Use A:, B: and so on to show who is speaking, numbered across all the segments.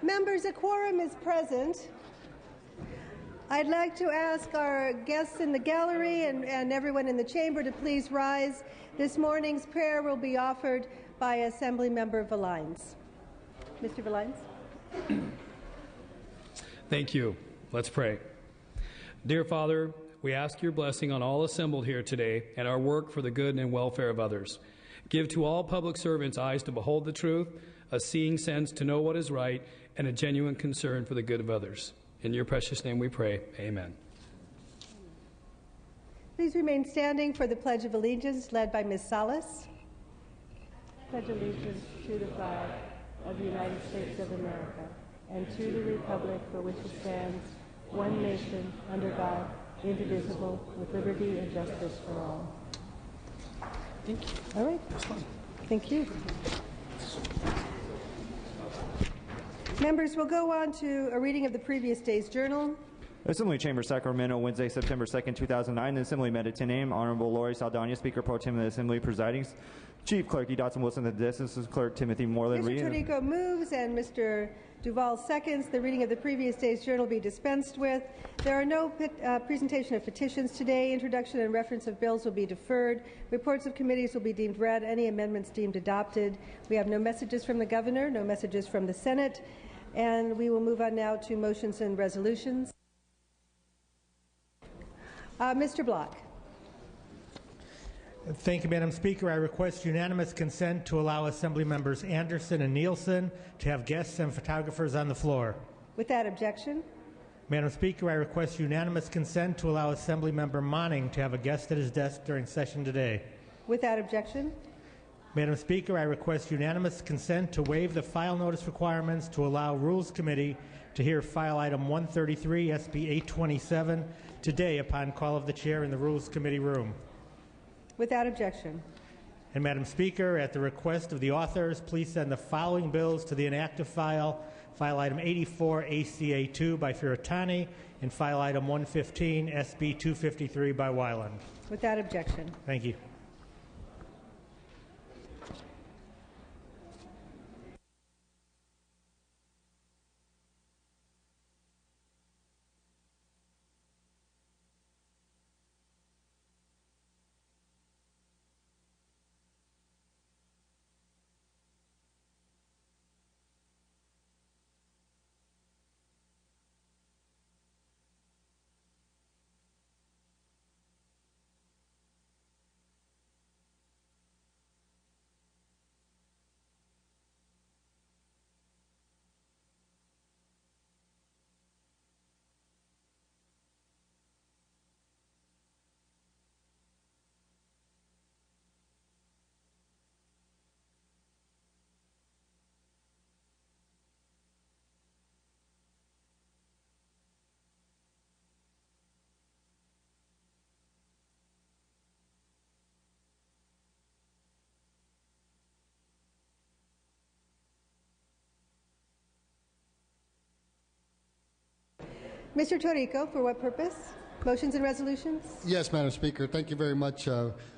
A: Members, a quorum is present. I'd like to ask our guests in the gallery and everyone in the chamber to please rise. This morning's prayer will be offered by Assemblymember Vallines. Mr. Vallines.
B: Thank you. Let's pray. Dear Father, we ask your blessing on all assembled here today and our work for the good and welfare of others. Give to all public servants eyes to behold the truth, a seeing sense to know what is right, and a genuine concern for the good of others. In your precious name we pray. Amen.
A: Please remain standing for the Pledge of Allegiance led by Ms. Salas. Pledge allegiance to the flag of the United States of America and to the republic for which it stands, one nation, under God, indivisible, with liberty and justice for all.
B: Thank you.
A: All right. Thank you. Members, we'll go on to a reading of the previous day's journal.
C: Assembly Chamber, Sacramento, Wednesday, September 2nd, 2009. The Assembly met at 10 a.m. Honorable Lori Saldana, Speaker Pro Tem of the Assembly, presiding. Chief Clerk E. Dotson Wilson, the Assistant Clerk Timothy Moreland.
A: Mr. Torico moves and Mr. Duval seconds. The reading of the previous day's journal will be dispensed with. There are no presentation of petitions today. Introduction and reference of bills will be deferred. Reports of committees will be deemed read. Any amendments deemed adopted. We have no messages from the Governor, no messages from the Senate. And we will move on now to motions and resolutions. Mr. Block.
D: Thank you, Madam Speaker. I request unanimous consent to allow Assembly Members Anderson and Nielsen to have guests and photographers on the floor.
A: Without objection.
D: Madam Speaker, I request unanimous consent to allow Assembly Member Monning to have a guest at his desk during session today.
A: Without objection.
D: Madam Speaker, I request unanimous consent to waive the file notice requirements to allow Rules Committee to hear file item 133, SB 827, today upon call of the Chair in the Rules Committee room.
A: Without objection.
D: And Madam Speaker, at the request of the authors, please send the following bills to the inactive file: file item 84, ACA 2 by Firutani, and file item 115, SB 253 by Weiland.
A: Without objection.
D: Thank you.
A: Mr. Torico, for what purpose? Motions and resolutions?
E: Yes, Madam Speaker. Thank you very much.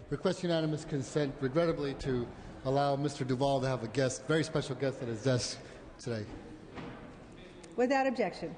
E: Request unanimous consent, regrettably, to allow Mr. Duval to have a guest, very special guest at his desk today.
A: Without objection.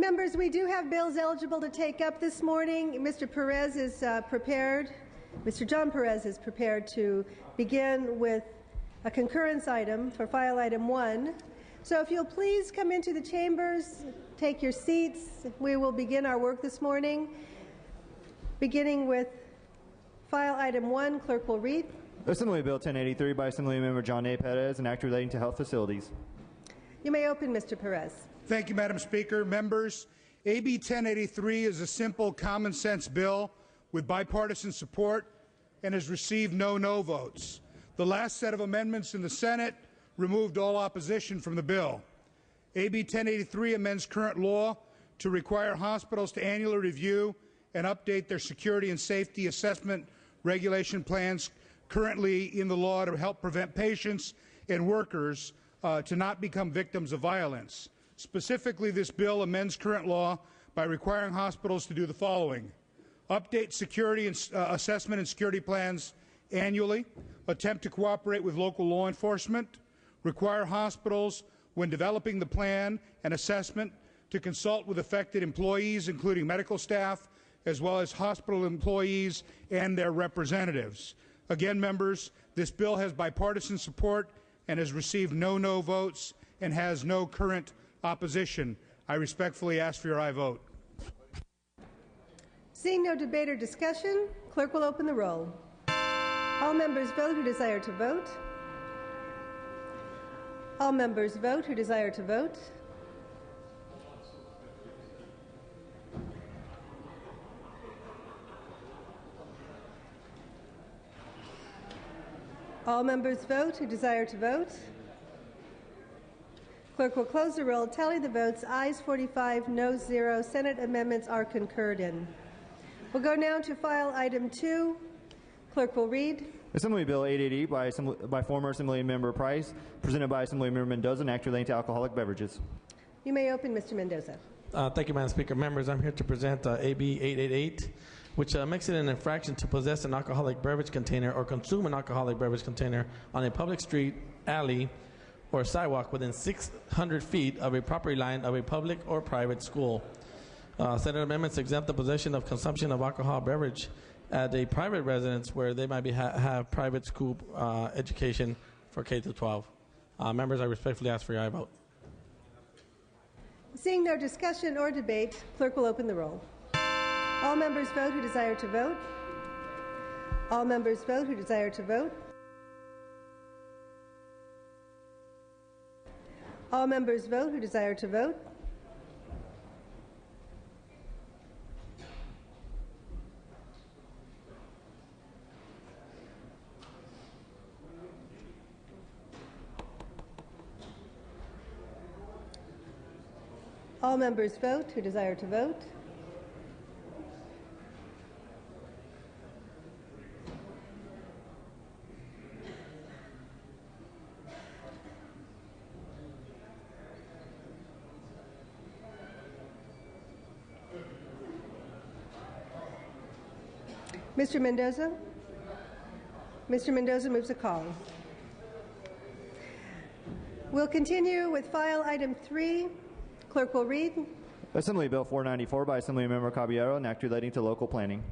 A: Members, we do have bills eligible to take up this morning. Mr. Perez is prepared. Mr. John Perez is prepared to begin with a concurrence item for file item 1. So if you'll please come into the chambers, take your seats. We will begin our work this morning, beginning with file item 1. Clerk will read.
C: Assembly Bill 1083 by Assemblymember John A. Perez, an act relating to health facilities.
A: You may open, Mr. Perez.
F: Thank you, Madam Speaker. Members, AB 1083 is a simple, common-sense bill with bipartisan support and has received no votes. The last set of amendments in the Senate removed all opposition from the bill. AB 1083 amends current law to require hospitals to annually review and update their security and safety assessment regulation plans currently in the law to help prevent patients and workers to not become victims of violence. Specifically, this bill amends current law by requiring hospitals to do the following: update security and assessment and security plans annually, attempt to cooperate with local law enforcement, require hospitals, when developing the plan and assessment, to consult with affected employees, including medical staff, as well as hospital employees and their representatives. Again, members, this bill has bipartisan support and has received no votes and has no current opposition. I respectfully ask for your aye vote.
A: Seeing no debate or discussion, clerk will open the roll. All members vote who desire to vote. All members vote who desire to vote. All members vote who desire to vote. Clerk will close the roll, tally the votes. Ayes 45, noes 0. Senate amendments are concurred in. We'll go now to file item 2. Clerk will read.
C: Assembly Bill 880 by former Assemblymember Price, presented by Assemblymember Mendoza, an act relating to alcoholic beverages.
A: You may open, Mr. Mendoza.
G: Thank you, Madam Speaker. Members, I'm here to present AB 888, which makes it an infraction to possess an alcoholic beverage container or consume an alcoholic beverage container on a public street, alley, or sidewalk within 600 feet of a property line of a public or private school. Senate amendments exempt the possession of consumption of alcohol beverage at a private residence where they might have private school education for K through 12. Members, I respectfully ask for your aye vote.
A: Seeing no discussion or debate, clerk will open the roll. All members vote who desire to vote. All members vote who desire to vote. All members vote who desire to vote. All members vote who desire to vote. Mr. Mendoza? Mr. Mendoza moves a call. We'll continue with file item 3. Clerk will read.
C: Assembly Bill 494 by Assemblymember Caballero, an act relating to local planning.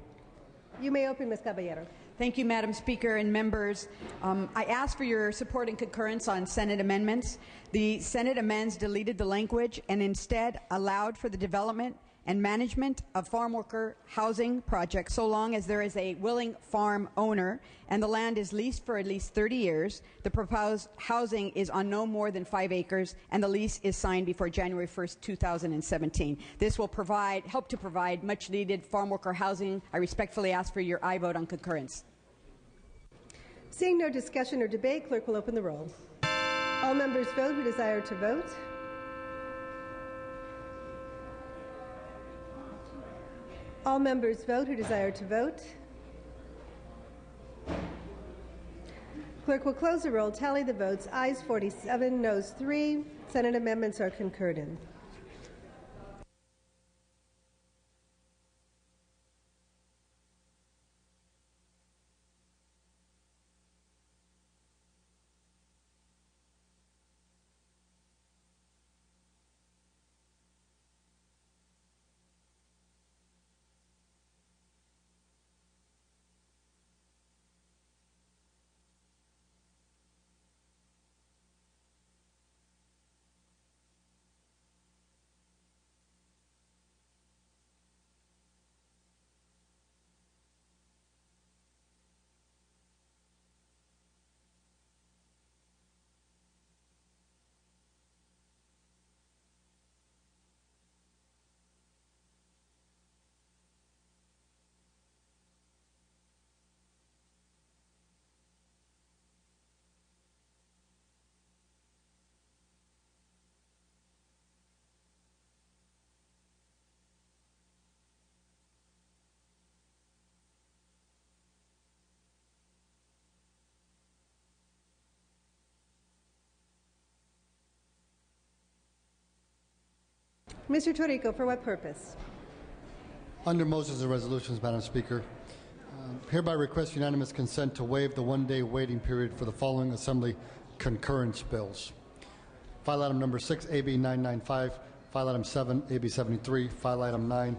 A: You may open, Ms. Caballero.
H: Thank you, Madam Speaker and members. I ask for your support and concurrence on Senate amendments. The Senate amends deleted the language and instead allowed for the development and management of farm worker housing projects so long as there is a willing farm owner and the land is leased for at least 30 years. The proposed housing is on no more than 5 acres and the lease is signed before January 1st, 2017. This will help to provide much needed farm worker housing. I respectfully ask for your aye vote on concurrence.
A: Seeing no discussion or debate, clerk will open the roll. All members vote who desire to vote. All members vote who desire to vote. Clerk will close the roll, tally the votes. Ayes 47, noes 3. Senate amendments are concurred in. Mr. Torrico, for what purpose?
E: Under motions and resolutions, Madam Speaker, hereby request unanimous consent to waive the one-day waiting period for the following Assembly concurrence bills. File item number 6, AB 995, file item 7, AB 73, file item 9,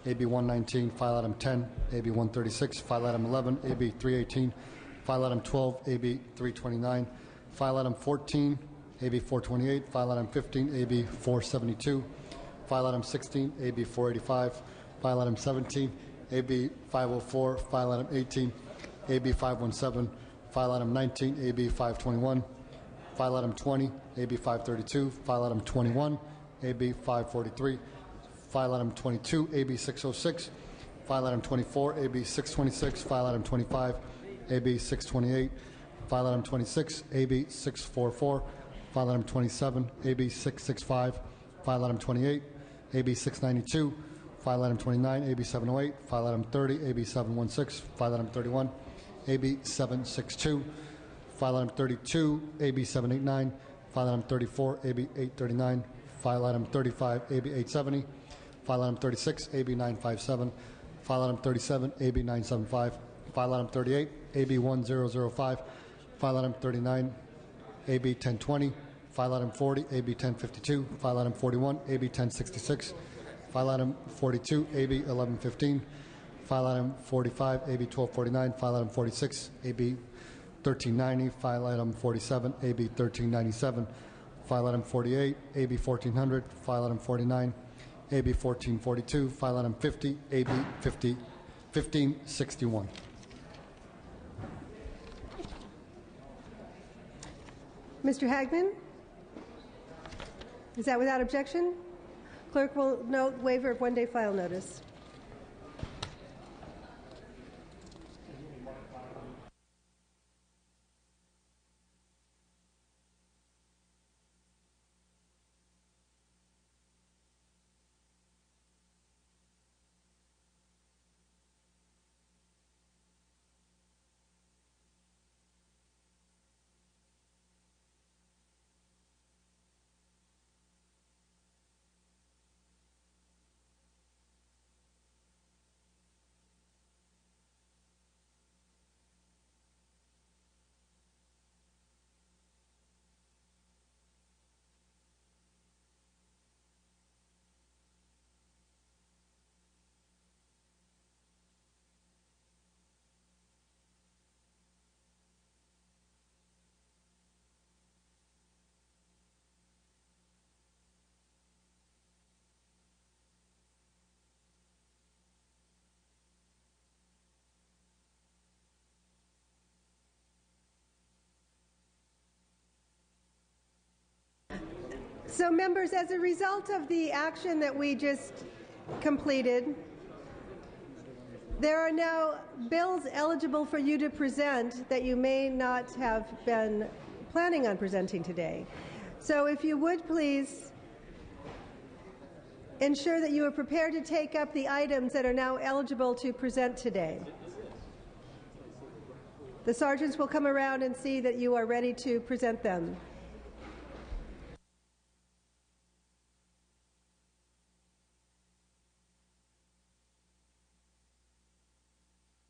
E: AB 119, file item 10, AB 136, file item 11, AB 318, file item 12, AB 329, file item 14, AB 428, file item 15, AB 472, file item 16, AB 485, file item 17, AB 504, file item 18, AB 517, file item 19, AB 521, file item 20, AB 532, file item 21, AB 543, file item 22, AB 606, file item 24, AB 626, file item 25, AB 628, file item 26, AB 644, file item 27, AB 665, file item 28, AB 692, file item 29, AB 708, file item 30, AB 716, file item 31, AB 762, file item 32, AB 789, file item 34, AB 839, file item 35, AB 870, file item 36, AB 957, file item 37, AB 975, file item 38, AB 1005, file item 39, AB 1020, file item 40, AB 1052, file item 41, AB 1066, file item 42, AB 1115, file item 45, AB 1249, file item 46, AB 1390, file item 47, AB 1397, file item 48, AB 1400, file item 49, AB 1442, file item 50, AB 1561.
A: Mr. Hagman? Is that without objection? Clerk will note waiver of one-day file notice. So, members, as a result of the action that we just completed, there are now bills eligible for you to present that you may not have been planning on presenting today. So if you would please ensure that you are prepared to take up the items that are now eligible to present today. The sergeants will come around and see that you are ready to present them.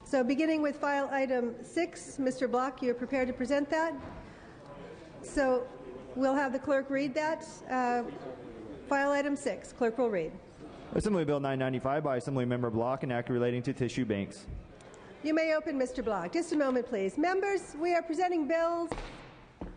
A: So beginning with file item 6, Mr. Block, you're prepared to present that? So we'll have the clerk read that. File item 6, clerk will read.
C: Assembly Bill 995 by Assemblymember Block, an act relating to tissue banks.
A: You may open, Mr. Block. Just a moment, please. Members, we are presenting bills. If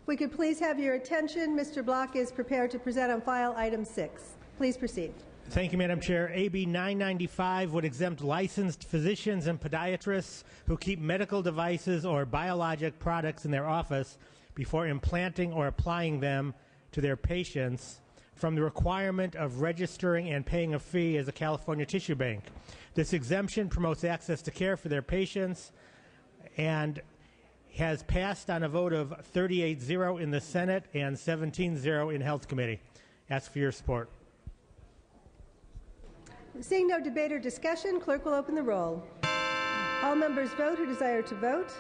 A: we could please have your attention. Mr. Block is prepared to present on file item 6. Please proceed.
D: Thank you, Madam Chair. AB 995 would exempt licensed physicians and podiatrists who keep medical devices or biologic products in their office before implanting or applying them to their patients from the requirement of registering and paying a fee as a California tissue bank. This exemption promotes access to care for their patients and has passed on a vote of 38-0 in the Senate and 17-0 in Health Committee. Ask for your support.
A: Seeing no debate or discussion, clerk will open the roll. All members vote who desire to vote.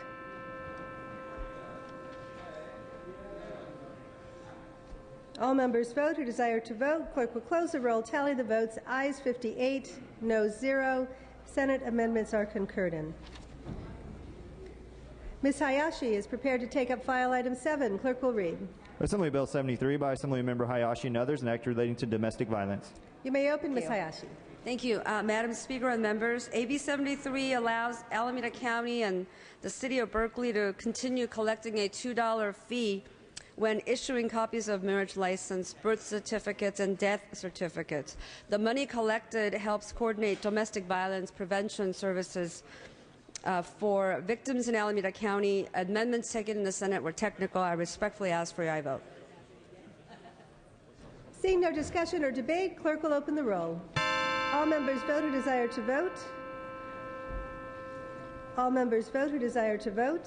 A: All members vote who desire to vote. Clerk will close the roll, tally the votes. Ayes 58, noes 0. Senate amendments are concurred in. Ms. Hayashi is prepared to take up file item 7. Clerk will read.
C: Assembly Bill 73 by Assemblymember Hayashi and others, an act relating to domestic violence.
A: You may open, Ms. Hayashi.
I: Thank you. Madam Speaker and members, AB 73 allows Alameda County and the City of Berkeley to continue collecting a $2 fee when issuing copies of marriage license, birth certificates, and death certificates. The money collected helps coordinate domestic violence prevention services for victims in Alameda County. Amendments taken in the Senate were technical. I respectfully ask for your aye vote.
A: Seeing no discussion or debate, clerk will open the roll. All members vote who desire to vote. All members vote who desire to vote.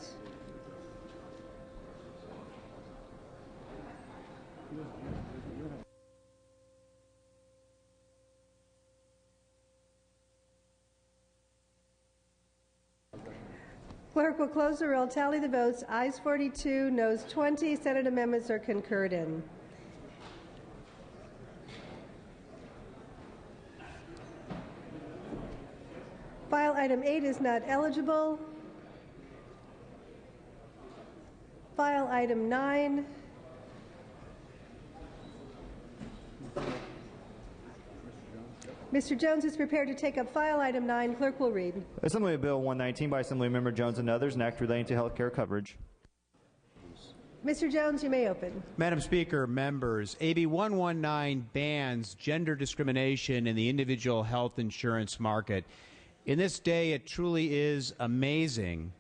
A: Clerk will close the roll, tally the votes. Ayes 42, noes 20. Senate amendments are concurred in. File item 8 is not eligible. File item 9. Mr. Jones is prepared to take up file item 9. Clerk will read.
C: Assembly Bill 119 by Assemblymember Jones and others, an act relating to health care coverage.
A: Mr. Jones, you may open.
J: Madam Speaker, members, AB 119 bans gender discrimination in the individual health insurance market. In this day, it truly is amazing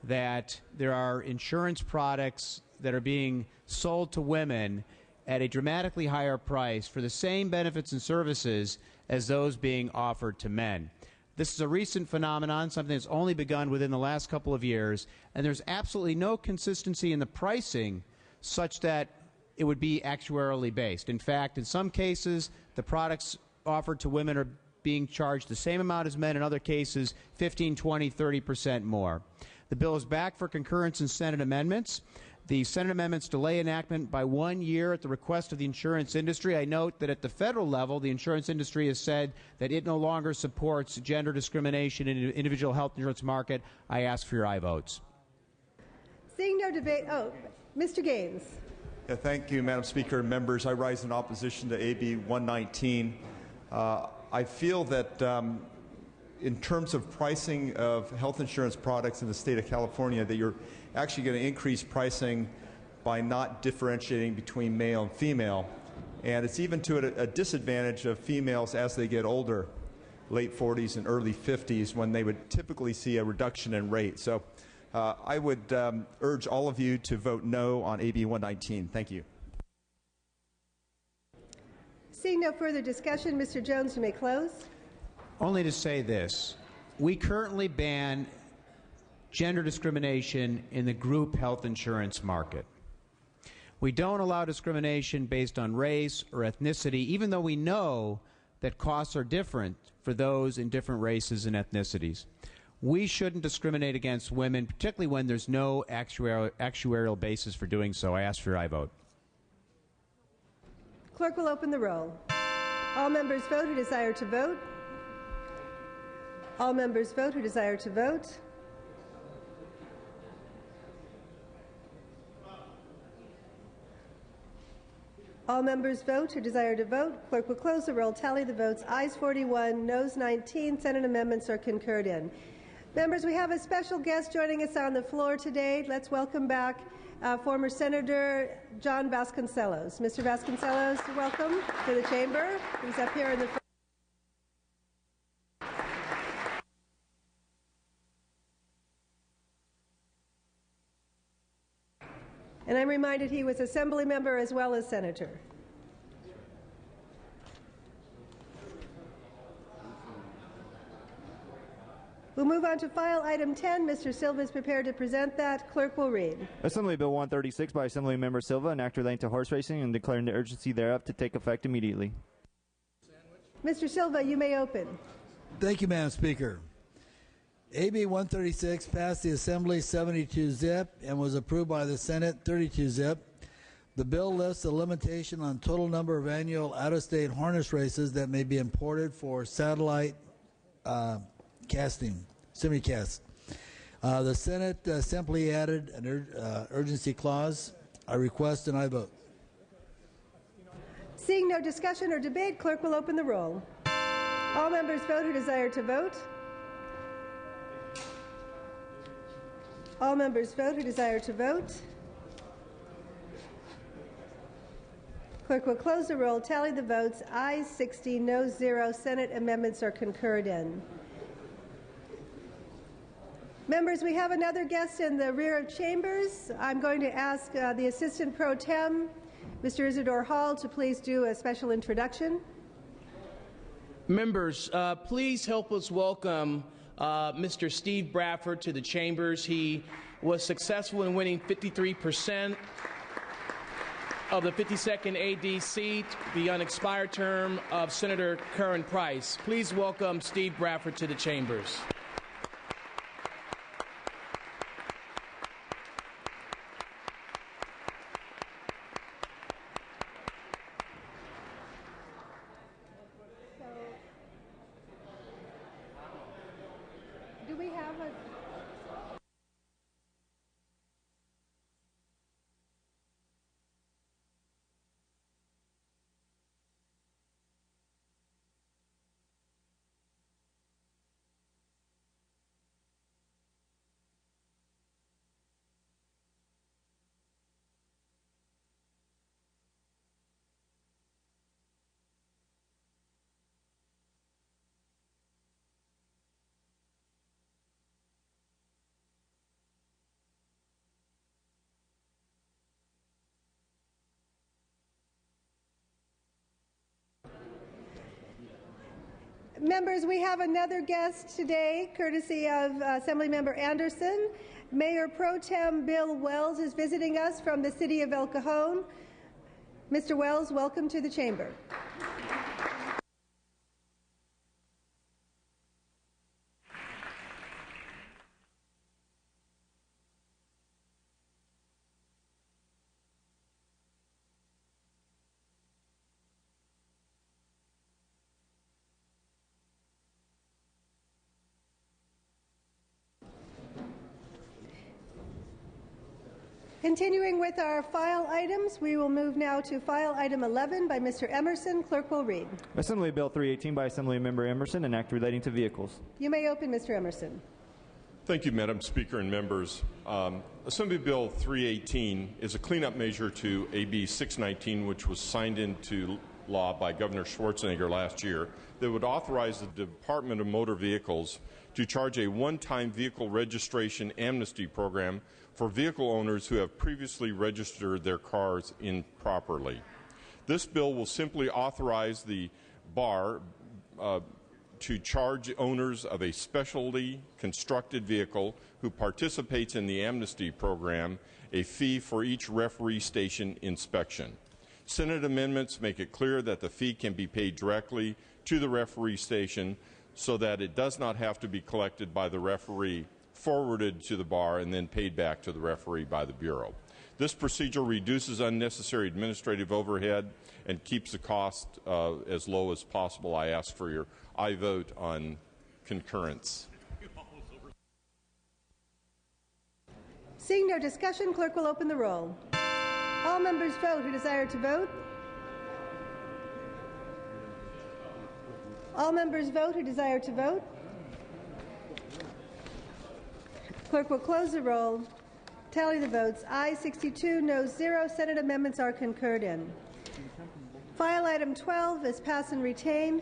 J: that there are insurance products that are being sold to women at a dramatically higher price for the same benefits and services as those being offered to men. This is a recent phenomenon, something that's only begun within the last couple of years, and there's absolutely no consistency in the pricing such that it would be actuarially based. In fact, in some cases, the products offered to women are being charged the same amount as men, in other cases 15, 20, 30% more. The bill is back for concurrence in Senate amendments. The Senate amendments delay enactment by 1 year at the request of the insurance industry. I note that at the federal level, the insurance industry has said that it no longer supports gender discrimination in the individual health insurance market. I ask for your aye votes.
A: Seeing no debate, Mr. Gaines.
K: Yeah, thank you, Madam Speaker and members. I rise in opposition to AB 119. I feel that in terms of pricing of health insurance products in the state of California, that you're actually going to increase pricing by not differentiating between male and female. And it's even to a disadvantage of females as they get older, late 40s and early 50s, when they would typically see a reduction in rate. So I would urge all of you to vote no on AB 119. Thank you.
A: Seeing no further discussion, Mr. Jones, you may close.
J: Only to say this. We currently ban gender discrimination in the group health insurance market. We don't allow discrimination based on race or ethnicity, even though we know that costs are different for those in different races and ethnicities. We shouldn't discriminate against women, particularly when there's no actuarial basis for doing so. I ask for your aye vote.
A: Clerk will open the roll. All members vote who desire to vote. All members vote who desire to vote. All members vote who desire to vote. Clerk will close the roll, tally the votes. Ayes 41, noes 19. Senate amendments are concurred in. Members, we have a special guest joining us on the floor today. Let's welcome back former Senator John Vasconcellos. Mr. Vasconcellos, welcome to the chamber. He's up here in the front. And I'm reminded he was Assembly member as well as Senator. We'll move on to file item 10. Mr. Silva is prepared to present that. Clerk will read.
C: Assembly Bill 136 by Assemblymember Silva, an act relating to horse racing and declaring the urgency thereof to take effect immediately.
A: Mr. Silva, you may open.
L: Thank you, Madam Speaker. AB 136 passed the Assembly 72-zip and was approved by the Senate 32-zip. The bill lists a limitation on total number of annual out-of-state harness races that may be imported for satellite casting, simulcast. The Senate simply added an urgency clause. I request and I vote.
A: Seeing no discussion or debate, clerk will open the roll. All members vote who desire to vote. All members vote who desire to vote. Clerk will close the roll, tally the votes. Ayes 60, noes 0. Senate amendments are concurred in. Members, we have another guest in the rear of chambers. I'm going to ask the Assistant Pro Tem, Mr. Isidore Hall, to please do a special introduction.
M: Members, please help us welcome Mr. Steve Bradford to the chambers. He was successful in winning 53% of the 52nd AD seat, the unexpired term of Senator Curran Price. Please welcome Steve Bradford to the chambers.
A: Do we have a... Members, we have another guest today, courtesy of Assemblymember Anderson. Mayor Pro Tem Bill Wells is visiting us from the city of El Cajon. Mr. Wells, welcome to the chamber. Continuing with our file items, we will move now to file item 11 by Mr. Emerson. Clerk will read.
C: Assembly Bill 318 by Assemblymember Emerson, an act relating to vehicles.
A: You may open, Mr. Emerson.
N: Thank you, Madam Speaker and members. Assembly Bill 318 is a cleanup measure to AB 619, which was signed into law by Governor Schwarzenegger last year, that would authorize the Department of Motor Vehicles to charge a one-time vehicle registration amnesty program for vehicle owners who have previously registered their cars improperly. This bill will simply authorize the BAR to charge owners of a specially constructed vehicle who participates in the amnesty program a fee for each referee station inspection. Senate amendments make it clear that the fee can be paid directly to the referee station so that it does not have to be collected by the referee, forwarded to the BAR, and then paid back to the referee by the Bureau. This procedure reduces unnecessary administrative overhead and keeps the cost as low as possible. I ask for your aye vote on concurrence.
A: Seeing no discussion, clerk will open the roll. All members vote who desire to vote. All members vote who desire to vote. Clerk will close the roll, tally the votes. Ayes 62, noes 0. Senate amendments are concurred in. File item 12 is pass and retain.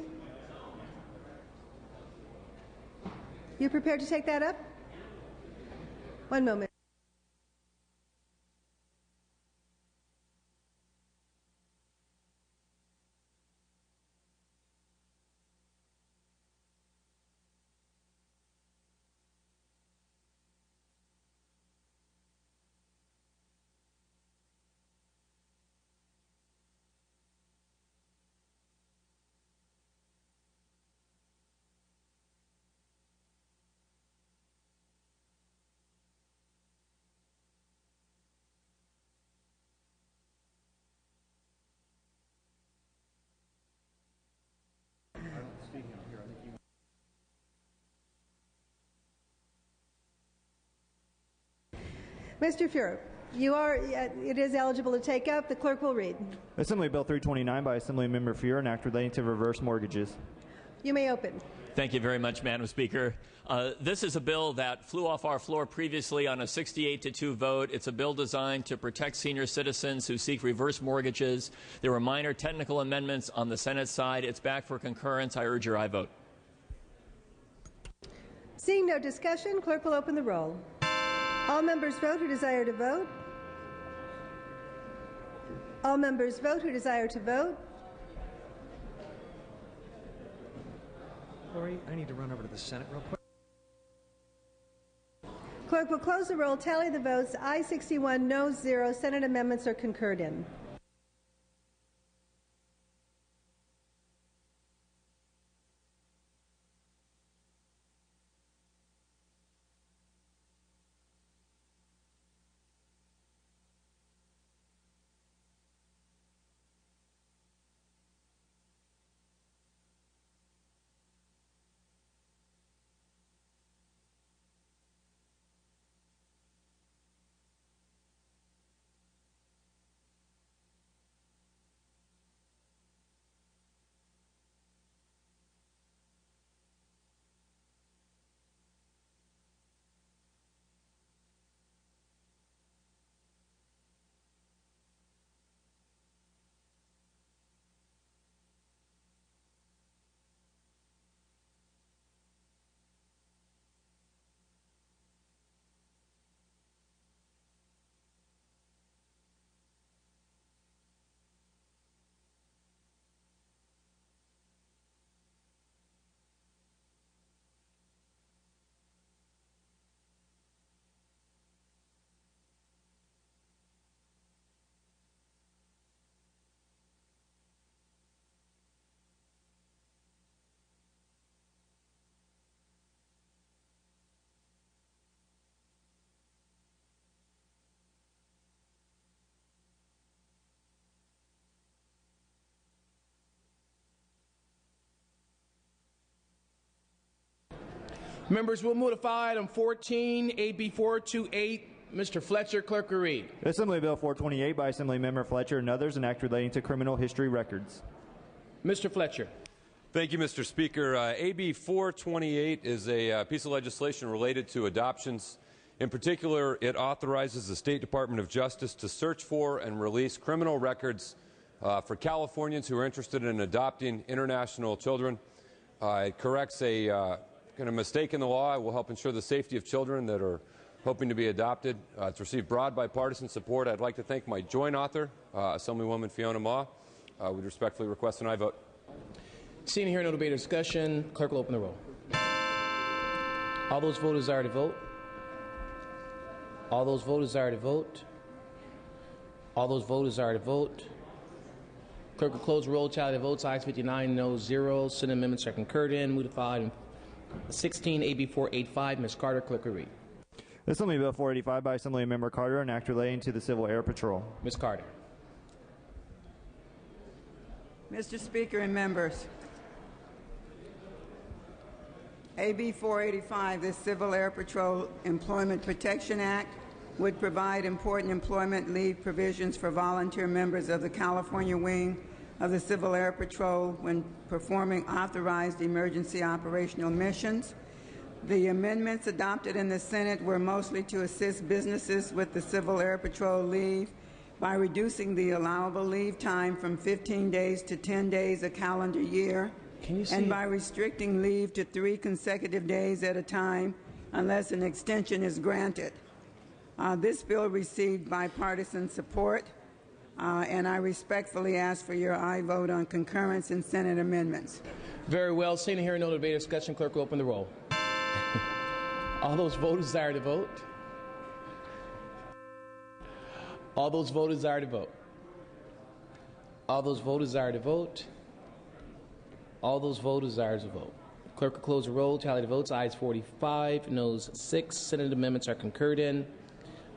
A: You prepared to take that up? One moment. Mr. Fuhrer, it is eligible to take up. The clerk will read.
C: Assembly Bill 329 by Assemblymember Fuhrer, an act relating to reverse mortgages.
A: You may open.
O: Thank you very much, Madam Speaker. This is a bill that flew off our floor previously on a 68-2 vote. It's a bill designed to protect senior citizens who seek reverse mortgages. There were minor technical amendments on the Senate side. It's back for concurrence. I urge your aye vote.
A: Seeing no discussion, clerk will open the roll. All members vote who desire to vote. All members vote who desire to vote.
P: Lori, I need to run over to the Senate real quick.
A: Clerk will close the roll, tally the votes. Aye 61, no 0. Senate amendments are concurred in.
M: Members, we'll move to file item 14, AB 428. Mr. Fletcher, clerk will read.
C: Assembly Bill 428 by Assemblymember Fletcher and others, an act relating to criminal history records.
M: Mr. Fletcher.
Q: Thank you, Mr. Speaker. AB 428 is a piece of legislation related to adoptions. In particular, it authorizes the State Department of Justice to search for and release criminal records for Californians who are interested in adopting international children. It corrects a kind of mistake in the law. It will help ensure the safety of children that are hoping to be adopted. It's received broad bipartisan support. I'd like to thank my joint author, Assemblywoman Fiona Ma. Would respectfully request an aye vote.
M: Seeing here no debate or discussion, clerk will open the roll. All those voters desire to vote. All those voters desire to vote. All those voters desire to vote. Clerk will close the roll, tally the votes. Ayes 59, no 0. Senate amendments are concurred in. Move to file item 16, AB 485. Ms. Carter, clerk will read.
C: Assembly Bill 485 by Assemblymember Carter, an act relating to the Civil Air Patrol.
M: Ms. Carter.
R: Mr. Speaker and members, AB 485, the Civil Air Patrol Employment Protection Act, would provide important employment leave provisions for volunteer members of the California wing of the Civil Air Patrol when performing authorized emergency operational missions. The amendments adopted in the Senate were mostly to assist businesses with the Civil Air Patrol leave by reducing the allowable leave time from 15 days to 10 days a calendar year, and by restricting leave to 3 consecutive days at a time unless an extension is granted. This bill received bipartisan support, and I respectfully ask for your aye vote on concurrence in Senate amendments.
M: Very well. Seeing and hearing no debate or discussion, clerk will open the roll. All those voters desire to vote. All those voters desire to vote. All those voters desire to vote. All those voters desire to vote. Clerk will close the roll, tally the votes. Ayes 45, noes 6. Senate amendments are concurred in.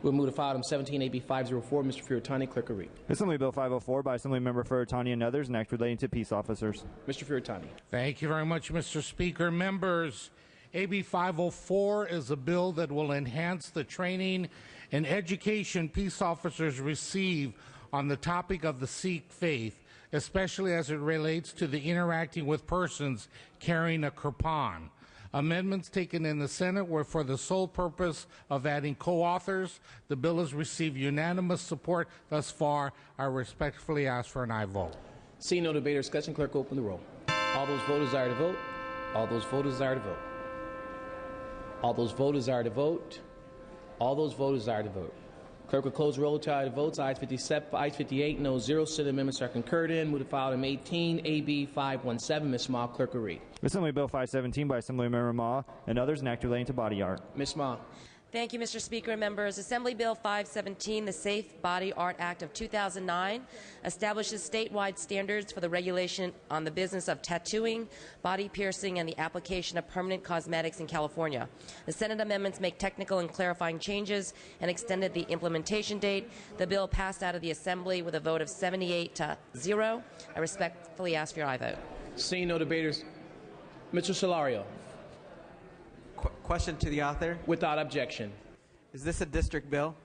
M: We'll move to file item 17, AB 504. Mr. Furutani, clerk will read.
C: Assembly Bill 504 by Assemblymember Furutani and others, an act relating to peace officers.
M: Mr. Furutani.
S: Thank you very much, Mr. Speaker. Members, AB 504 is a bill that will enhance the training and education peace officers receive on the topic of the Sikh faith, especially as it relates to the interacting with persons carrying a kirpan. Amendments taken in the Senate were for the sole purpose of adding co-authors. The bill has received unanimous support thus far. I respectfully ask for an aye vote.
M: Seeing no debate or discussion, clerk open the roll. All those voters desire to vote. All those voters desire to vote. All those voters desire to vote. All those voters desire to vote. Clerk will close the roll. Tally the votes. Ayes 58, no, 0. Senate amendments are concurred in. Move to file item 18, AB 517. Ms. Ma, clerk will read.
C: Assembly Bill 517 by Assemblymember Ma and others, an act relating to body art.
M: Ms. Ma.
T: Thank you, Mr. Speaker and members. Assembly Bill 517, the Safe Body Art Act of 2009, establishes statewide standards for the regulation on the business of tattooing, body piercing, and the application of permanent cosmetics in California. The Senate amendments make technical and clarifying changes and extended the implementation date. The bill passed out of the Assembly with a vote of 78 to 0. I respectfully ask for your aye vote.
M: Seeing no debaters, Mr. Solario.
P: Question to the author.
M: Without objection.
P: Is this a district bill?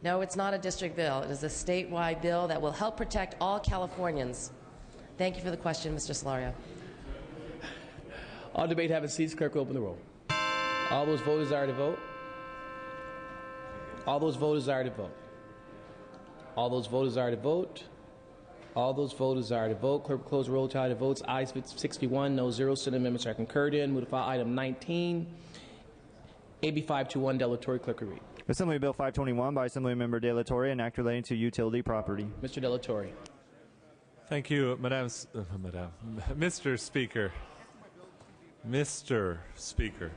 T: No, it's not a district bill. It is a statewide bill that will help protect all Californians. Thank you for the question, Mr. Solario.
M: All debate having ceased, clerk will open the roll. All those voters desire to vote. All those voters desire to vote. All those voters desire to vote. All those voters desire to vote. Clerk will close the roll. Tally the votes. Ayes 61, no, 0. Senate amendments are concurred in. Move to file item 19, AB 521. De La Torre, clerk will read.
C: Assembly Bill 521 by Assemblymember De La Torre, an act relating to utility property.
M: Mr. De La Torre.
U: Thank you, Mr. Speaker. Mr. Speaker.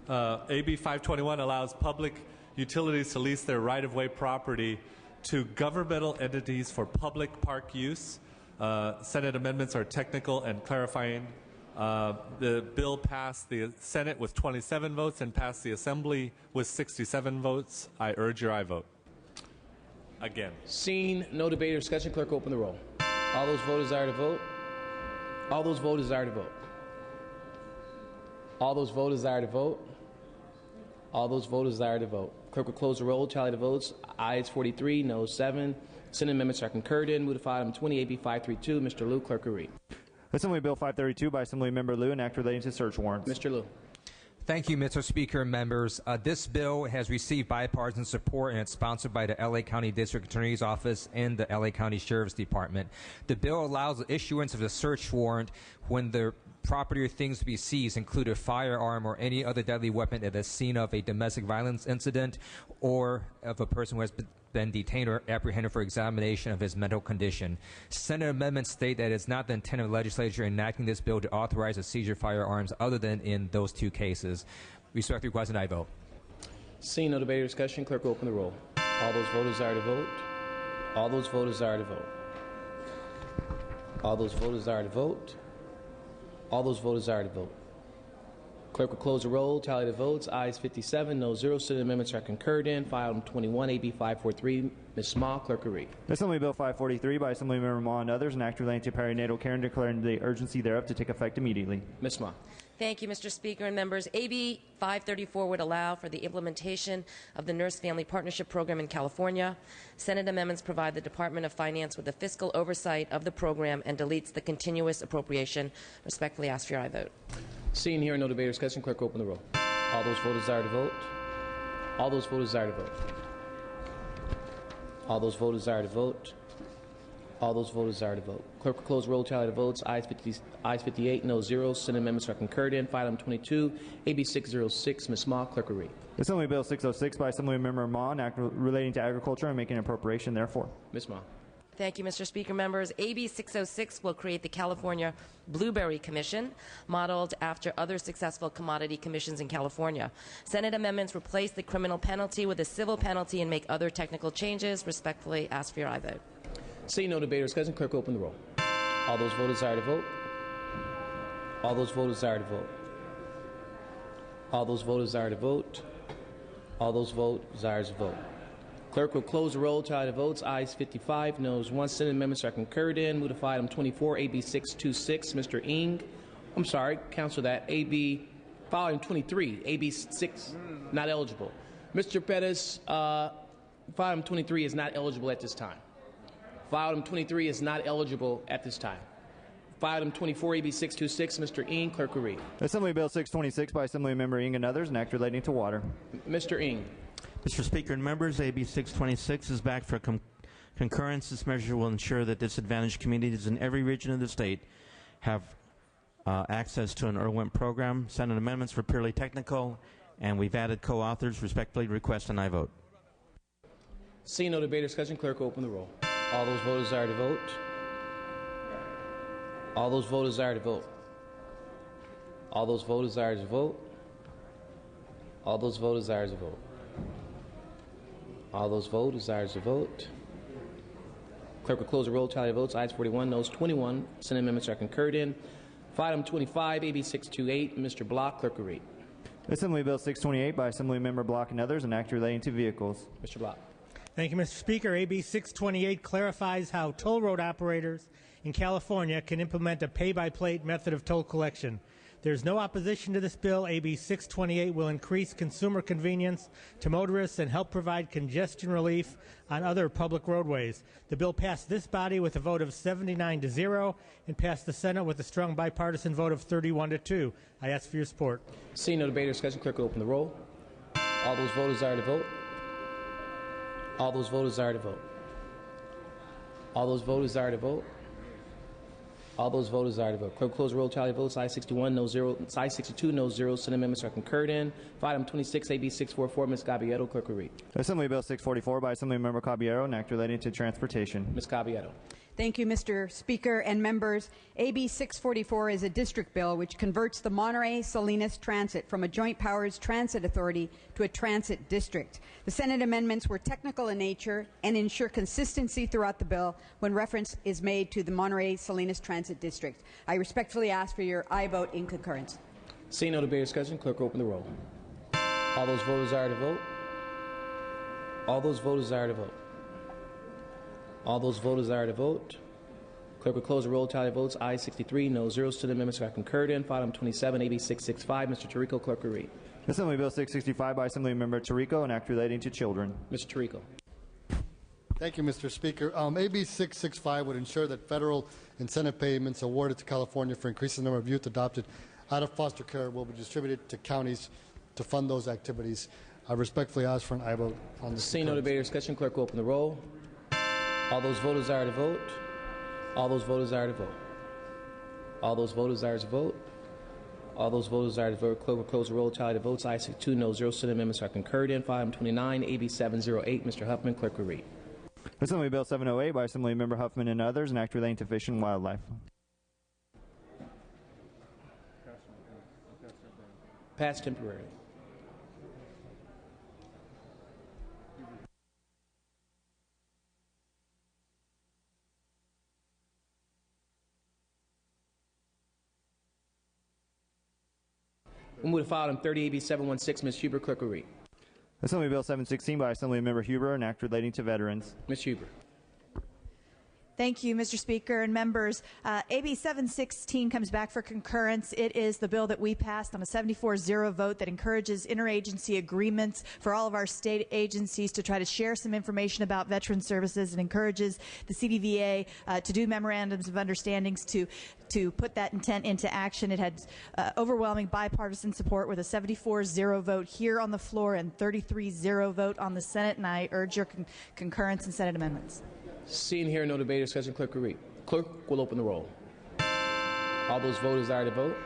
U: AB 521 allows public utilities to lease their right-of-way property to governmental entities for public park use. Senate amendments are technical and clarifying. The bill passed the Senate with 27 votes and passed the Assembly with 67 votes. I urge your aye vote. Again.
M: Seeing no debate or discussion, clerk open the roll. All those voters desire to vote. All those voters desire to vote. All those voters desire to vote. All those voters desire to vote. Clerk will close the roll. Tally the votes. Ayes 43, no 7. Senate amendments are concurred in. Move to file item 20, AB 532. Mr. Liu, clerk will read.
C: Assembly Bill 532 by Assemblymember Liu, an act relating to search warrants.
M: Mr. Liu.
V: Thank you, Mr. Speaker and members. This bill has received bipartisan support and it's sponsored by the LA County District Attorney's Office and the LA County Sheriff's Department. The bill allows the issuance of a search warrant when the property or things to be seized include a firearm or any other deadly weapon at the scene of a domestic violence incident or of a person who has been detained or apprehended for examination of his mental condition. Senate amendments state that it's not the intent of the legislature enacting this bill to authorize the seizure of firearms other than in those two cases. Respectfully request an aye vote.
M: Seeing no debate or discussion, clerk will open the roll. All those voters desire to vote. All those voters desire to vote. All those voters desire to vote. All those voters desire to vote. Clerk will close the roll. Tally the votes. Ayes 57, no 0. Senate amendments are concurred in. File item 21, AB 543. Ms. Small, clerk will read.
C: Assembly Bill 543 by Assemblymember Ma and others, an act relating to perinatal care and declaring the urgency thereof to take effect immediately.
M: Ms. Small.
T: Thank you, Mr. Speaker and members. AB 534 would allow for the implementation of the Nurse Family Partnership Program in California. Senate amendments provide the Department of Finance with the fiscal oversight of the program and deletes the continuous appropriation. Respectfully ask for your aye vote.
M: Seeing here no debate or discussion, clerk open the roll. All those voters desire to vote. All those voters desire to vote. All those voters desire to vote. All those voters desire to vote. Clerk will close roll. Tally the votes. Ayes 58, no 0. Senate amendments are concurred in. File item 22, AB 606. Ms. Ma, clerk will read.
C: Assembly Bill 606 by Assemblymember Ma, an act relating to agriculture and making an appropriation therefore.
M: Ms. Ma.
T: Thank you, Mr. Speaker. Members, AB 606 will create the California Blueberry Commission, modeled after other successful commodity commissions in California. Senate amendments replace the criminal penalty with a civil penalty and make other technical changes. Respectfully ask for your aye vote.
M: Seeing no debate or discussion, clerk open the roll. All those voters desire to vote. All those voters desire to vote. All those voters desire to vote. All those voters desire to vote. Clerk will close the roll. Tally the votes. Ayes 55, noes 1. Senate amendments are concurred in. Move to file item 24, AB 626. Mr. Ng I'm sorry, cancel that. AB, file item 23, AB 6, not eligible. Mr. Pettis, file item 23 is not eligible at this time. File item 23 is not eligible at this time. File item 24, AB 626, Mr. Ng, clerk will read.
C: Assembly Bill 626 by Assemblymember Ng and others, an act relating to water.
M: Mr. Ng.
G: Mr. Speaker and members, AB 626 is back for concurrence. This measure will ensure that disadvantaged communities in every region of the state have access to an IRWIMP program. Senate amendments were purely technical, and we've added co-authors. Respectfully request an aye vote.
M: Seeing no debate or discussion, clerk will open the roll. All those voters desire to vote. All those voters desire to vote. All those voters desire to vote. All those voters desire to vote. All those voters desire to vote. Clerk will close the roll. Tally of votes. Ayes 41, noes 21. Senate amendments are concurred in. File item 25, AB 628. Mr. Block, clerk will read.
C: Assembly Bill 628 by Assemblymember Block and others, an act relating to vehicles.
M: Mr. Block.
D: Thank you, Mr. Speaker. AB 628 clarifies how toll road operators in California can implement a pay-by-plate method of toll collection. There's no opposition to this bill. AB 628 will increase consumer convenience to motorists and help provide congestion relief on other public roadways. The bill passed this body with a vote of 79-0 and passed the Senate with a strong bipartisan vote of 31-2. I ask for your support.
M: Seeing no debate or discussion, clerk will open the roll. All those voters desire to vote. All those voters desire to vote. All those voters desire to vote. All those voters desire to vote. Clerk will close the roll. Tally of votes. Ayes 61, no 0. Ayes 62, no 0. Senate amendments are concurred in. File item 26, AB 644. Ms. Caballero, clerk will read.
C: Assembly Bill 644 by Assemblymember Caballero, an act relating to transportation.
M: Ms. Caballero.
H: Thank you, Mr. Speaker and members. AB 644 is a district bill which converts the Monterey-Salinas Transit from a joint powers transit authority to a transit district. The Senate amendments were technical in nature and ensure consistency throughout the bill when reference is made to the Monterey-Salinas Transit District. I respectfully ask for your aye vote in concurrence.
M: Seeing no debate or discussion, clerk will open the roll. All those voters desire to vote. All those voters desire to vote. All those voters desire to vote. Clerk will close the roll. Tally of votes. Ayes 63, no 0. Student amendments are concurred in. File item 27, AB 665. Mr. Tirico, clerk will read.
C: Assembly Bill 665 by Assemblymember Tirico, an act relating to children.
M: Mr. Tirico.
E: Thank you, Mr. Speaker. AB 665 would ensure that federal incentive payments awarded to California for increasing the number of youth adopted out of foster care will be distributed to counties to fund those activities. I respectfully ask for an aye vote on this.
M: Seeing no debate or discussion, clerk will open the roll. All those voters desire to vote. All those voters desire to vote. All those voters desire to vote. All those voters desire to vote. Clerk will close the roll. Tally the votes. Ayes 62, no 0. Senate amendments are concurred in. File item 29, AB 708. Mr. Huffman, clerk will read.
C: Assembly Bill 708 by Assemblymember Huffman and others, an act relating to fish and wildlife.
M: Passed temporarily. We'll move to file item 30, AB 716. Ms. Huber, clerk will read.
C: Assembly Bill 716 by Assemblymember Huber, an act relating to veterans.
M: Ms. Huber.
B: Thank you, Mr. Speaker and members. AB 716 comes back for concurrence. It is the bill that we passed on a 74-0 vote that encourages interagency agreements for all of our state agencies to try to share some information about veteran services and encourages the CDVA to do memorandums of understandings to put that intent into action. It had overwhelming bipartisan support with a 74-0 vote here on the floor and 33-0 vote on the Senate, and I urge your concurrence in Senate amendments.
M: Seeing here no debate or discussion, clerk will read. Clerk will open the roll. All those voters desire to vote.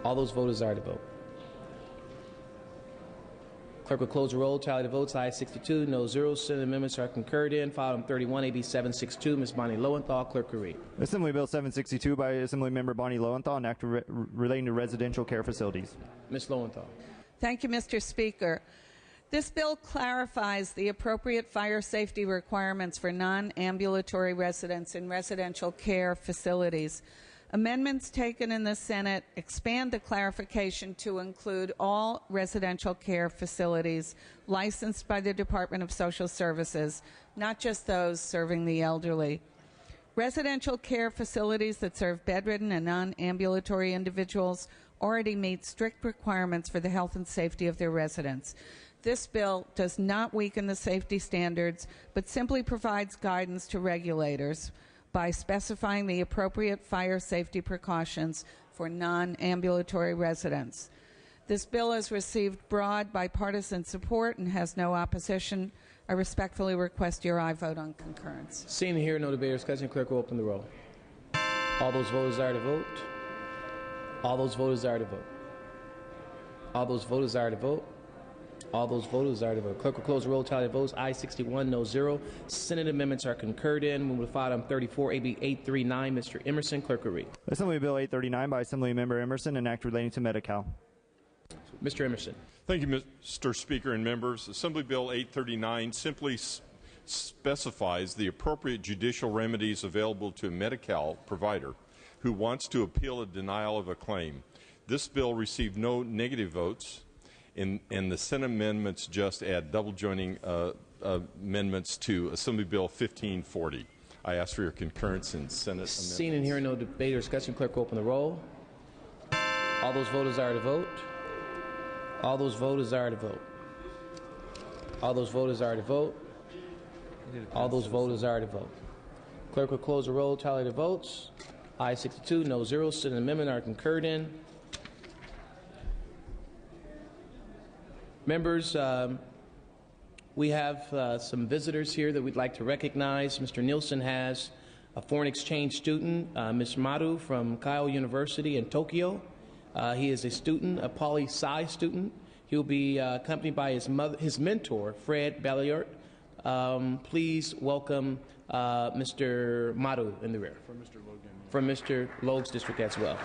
M: All those voters desire to vote. Clerk will close the roll. Tally the votes. Ayes 62, no 0. Senate amendments are concurred in. File item 31, AB 762. Ms. Bonnie Lowenthal, clerk will read.
C: Assembly Bill 762 by Assemblymember Bonnie Lowenthal, an act relating to residential care facilities.
M: Ms. Lowenthal.
F: Thank you, Mr. Speaker. This bill clarifies the appropriate fire safety requirements for non-ambulatory residents in residential care facilities. Amendments taken in the Senate expand the clarification to include all residential care facilities licensed by the Department of Social Services, not just those serving the elderly. Residential care facilities that serve bedridden and non-ambulatory individuals already meet strict requirements for the health and safety of their residents. This bill does not weaken the safety standards, but simply provides guidance to regulators by specifying the appropriate fire safety precautions for non-ambulatory residents. This bill has received broad bipartisan support and has no opposition. I respectfully request your aye vote on concurrence.
M: Seeing and hearing no debate or discussion, clerk will open the roll. All those voters desire to vote. All those voters desire to vote. All those voters desire to vote. All those voters desire to vote. Clerk will close the roll. Tally the votes. Aye 61, no 0. Senate amendments are concurred in. Move to file item 34, AB 839. Mr. Emerson, clerk will read.
C: Assembly Bill 839 by Assemblymember Emerson, an act relating to Medi-Cal.
M: Mr. Emerson.
N: Thank you, Mr. Speaker and members. Assembly Bill 839 simply specifies the appropriate judicial remedies available to a Medi-Cal provider who wants to appeal a denial of a claim. This bill received no negative votes, and the Senate amendments just add double joining amendments to Assembly Bill 1540. I ask for your concurrence in Senate amendments.
M: Seeing and hearing no debate or discussion, clerk will open the roll. All those voters desire to vote. All those voters desire to vote. All those voters desire to vote. All those voters desire to vote. Clerk will close the roll, tally the votes. Aye 62, no 0. Senate amendment are concurred in. Members, we have some visitors here that we'd like to recognize. Mr. Nielsen has a foreign exchange student, Ms. Maru from Keio University in Tokyo. He is a student, a poli-sci student. He'll be accompanied by his mentor, Fred Balliart. Please welcome Mr. Maru in the rear. From Mr. Logue's district as well.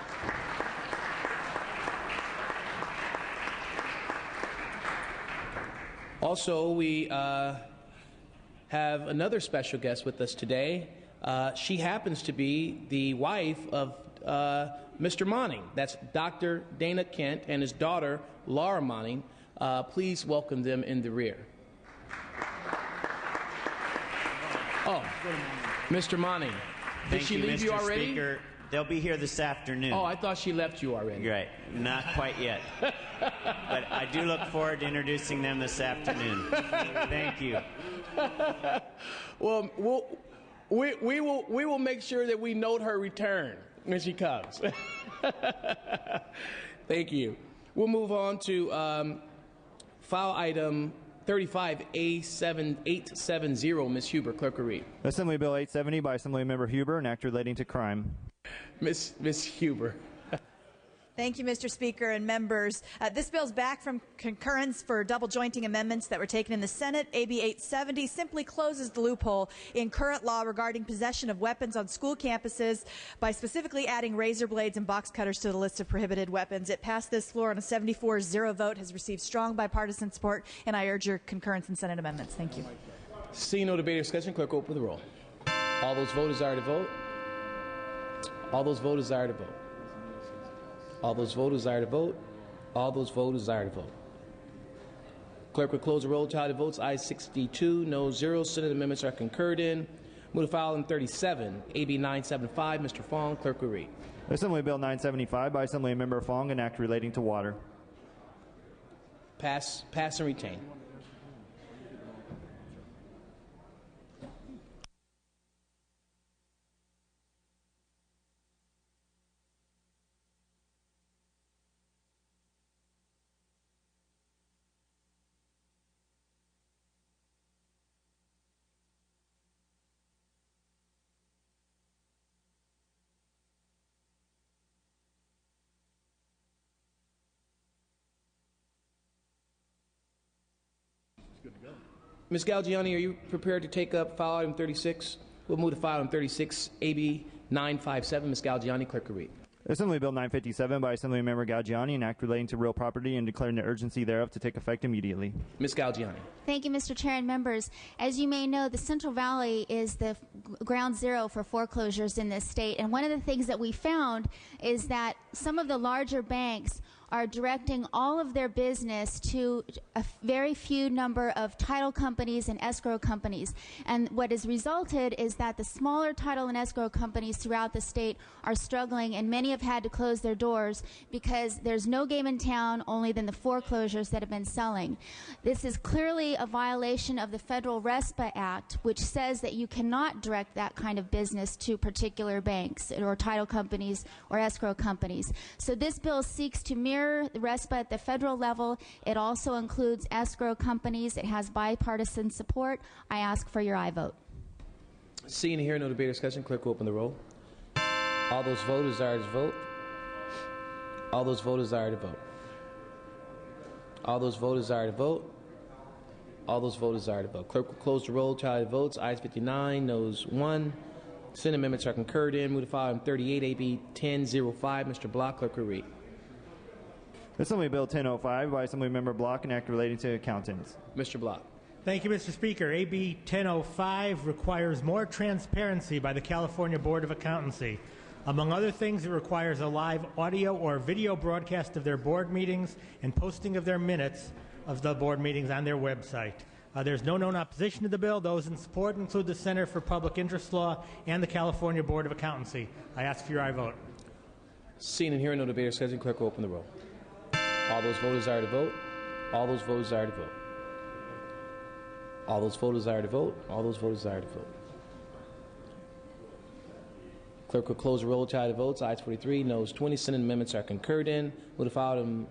M: Also, we have another special guest with us today. She happens to be the wife of Mr. Manning. That's Dr. Dana Kent and his daughter, Laura Manning. Please welcome them in the rear. Oh, Mr. Manning. Did she leave you already?
I: Speaker. They'll be here this afternoon.
M: Oh, I thought she left you already.
I: Right. Not quite yet. But I do look forward to introducing them this afternoon. Thank you.
M: Well, we will make sure that we note her return when she comes. Thank you. We'll move on to file item 35A7870. Ms. Huber, clerk will read.
C: Assembly Bill 870 by Assemblymember Huber, an act relating to crime.
M: Ms. Huber.
B: Thank you, Mr. Speaker and members. This bill's back from concurrence for double jointing amendments that were taken in the Senate. AB 870 simply closes the loophole in current law regarding possession of weapons on school campuses by specifically adding razor blades and box cutters to the list of prohibited weapons. It passed this floor on a 74-0 vote, has received strong bipartisan support, and I urge your concurrence in Senate amendments. Thank you.
M: Seeing no debate or discussion, clerk open the roll. All those voters desire to vote. All those voters desire to vote. All those voters desire to vote. All those voters desire to vote. Clerk will close the roll. Tally the votes. Ayes 62, no 0. Senate amendments are concurred in. Move to file in 37. AB 975. Mr. Fong, clerk will read.
C: Assembly Bill 975 by Assemblymember Fong, an act relating to water.
M: Pass and retain. Ms. Galgiani, are you prepared to take up file item 36? We'll move to file item 36, AB 957. Ms. Galgiani, clerk will read.
C: Assembly Bill 957 by Assemblymember Galgiani, an act relating to real property and declaring the urgency thereof to take effect immediately.
M: Ms. Galgiani.
K: Thank you, Mr. Chair and members. As you may know, the Central Valley is the ground zero for foreclosures in this state. And one of the things that we found is that some of the larger banks are directing all of their business to a very few number of title companies and escrow companies. And what has resulted is that the smaller title and escrow companies throughout the state are struggling, and many have had to close their doors because there's no game in town only than the foreclosures that have been selling. This is clearly a violation of the Federal RESPA Act, which says that you cannot direct that kind of business to particular banks or title companies or escrow companies. So this bill seeks to mirror the RESPA at the federal level. It also includes escrow companies. It has bipartisan support. I ask for your aye vote.
M: Seeing and hearing no debate or discussion, clerk will open the roll. All those voters desire to vote. All those voters desire to vote. All those voters desire to vote. All those voters desire to vote. Clerk will close the roll. Tally the votes. Ayes 59, noes 1. Senate amendments are concurred in. Move to file item 38, AB 1005. Mr. Block, clerk will read.
C: Assembly Bill 1005 by Assemblymember Block, an act relating to accountants.
M: Mr. Block.
D: Thank you, Mr. Speaker. AB 1005 requires more transparency by the California Board of Accountancy. Among other things, it requires a live audio or video broadcast of their board meetings and posting of their minutes of the board meetings on their website. There's no known opposition to the bill. Those in support include the Center for Public Interest Law and the California Board of Accountancy. I ask for your aye vote.
M: Seeing and hearing no debate or discussion, clerk will open the roll. All those voters desire to vote. All those voters desire to vote. All those voters desire to vote. All those voters desire to vote. Clerk will close the roll. Tally the votes. Ayes 43, noes 20. Senate amendments are concurred in. Move to file item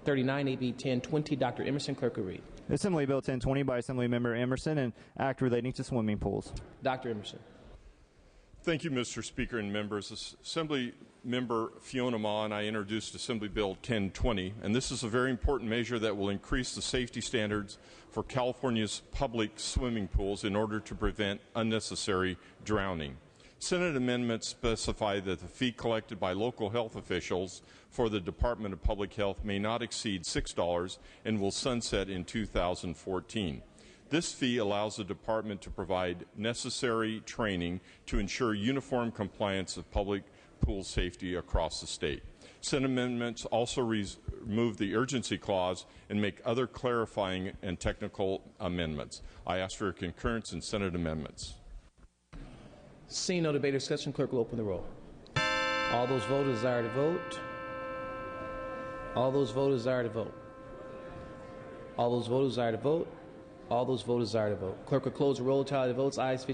M: 39, AB 1020. Dr. Emerson, clerk will read.
C: Assembly Bill 1020 by Assemblymember Emerson, an act relating to swimming pools.
M: Dr. Emerson.
N: Thank you, Mr. Speaker and members. Assembly Member Fiona Ma and I introduced Assembly Bill 1020, and this is a very important measure that will increase the safety standards for California's public swimming pools in order to prevent unnecessary drowning. Senate amendments specify that the fee collected by local health officials for the Department of Public Health may not exceed $6 and will sunset in 2014. This fee allows the department to provide necessary training to ensure uniform compliance of public pool safety across the state. Senate amendments also remove the urgency clause and make other clarifying and technical amendments. I ask for your concurrence in Senate amendments.
M: Seeing no debate or discussion, clerk will open the roll. All those voters desire to vote. All those voters desire to vote. All those voters desire to vote. All those voters desire to vote. Clerk will close the roll. Tally the votes. Ayes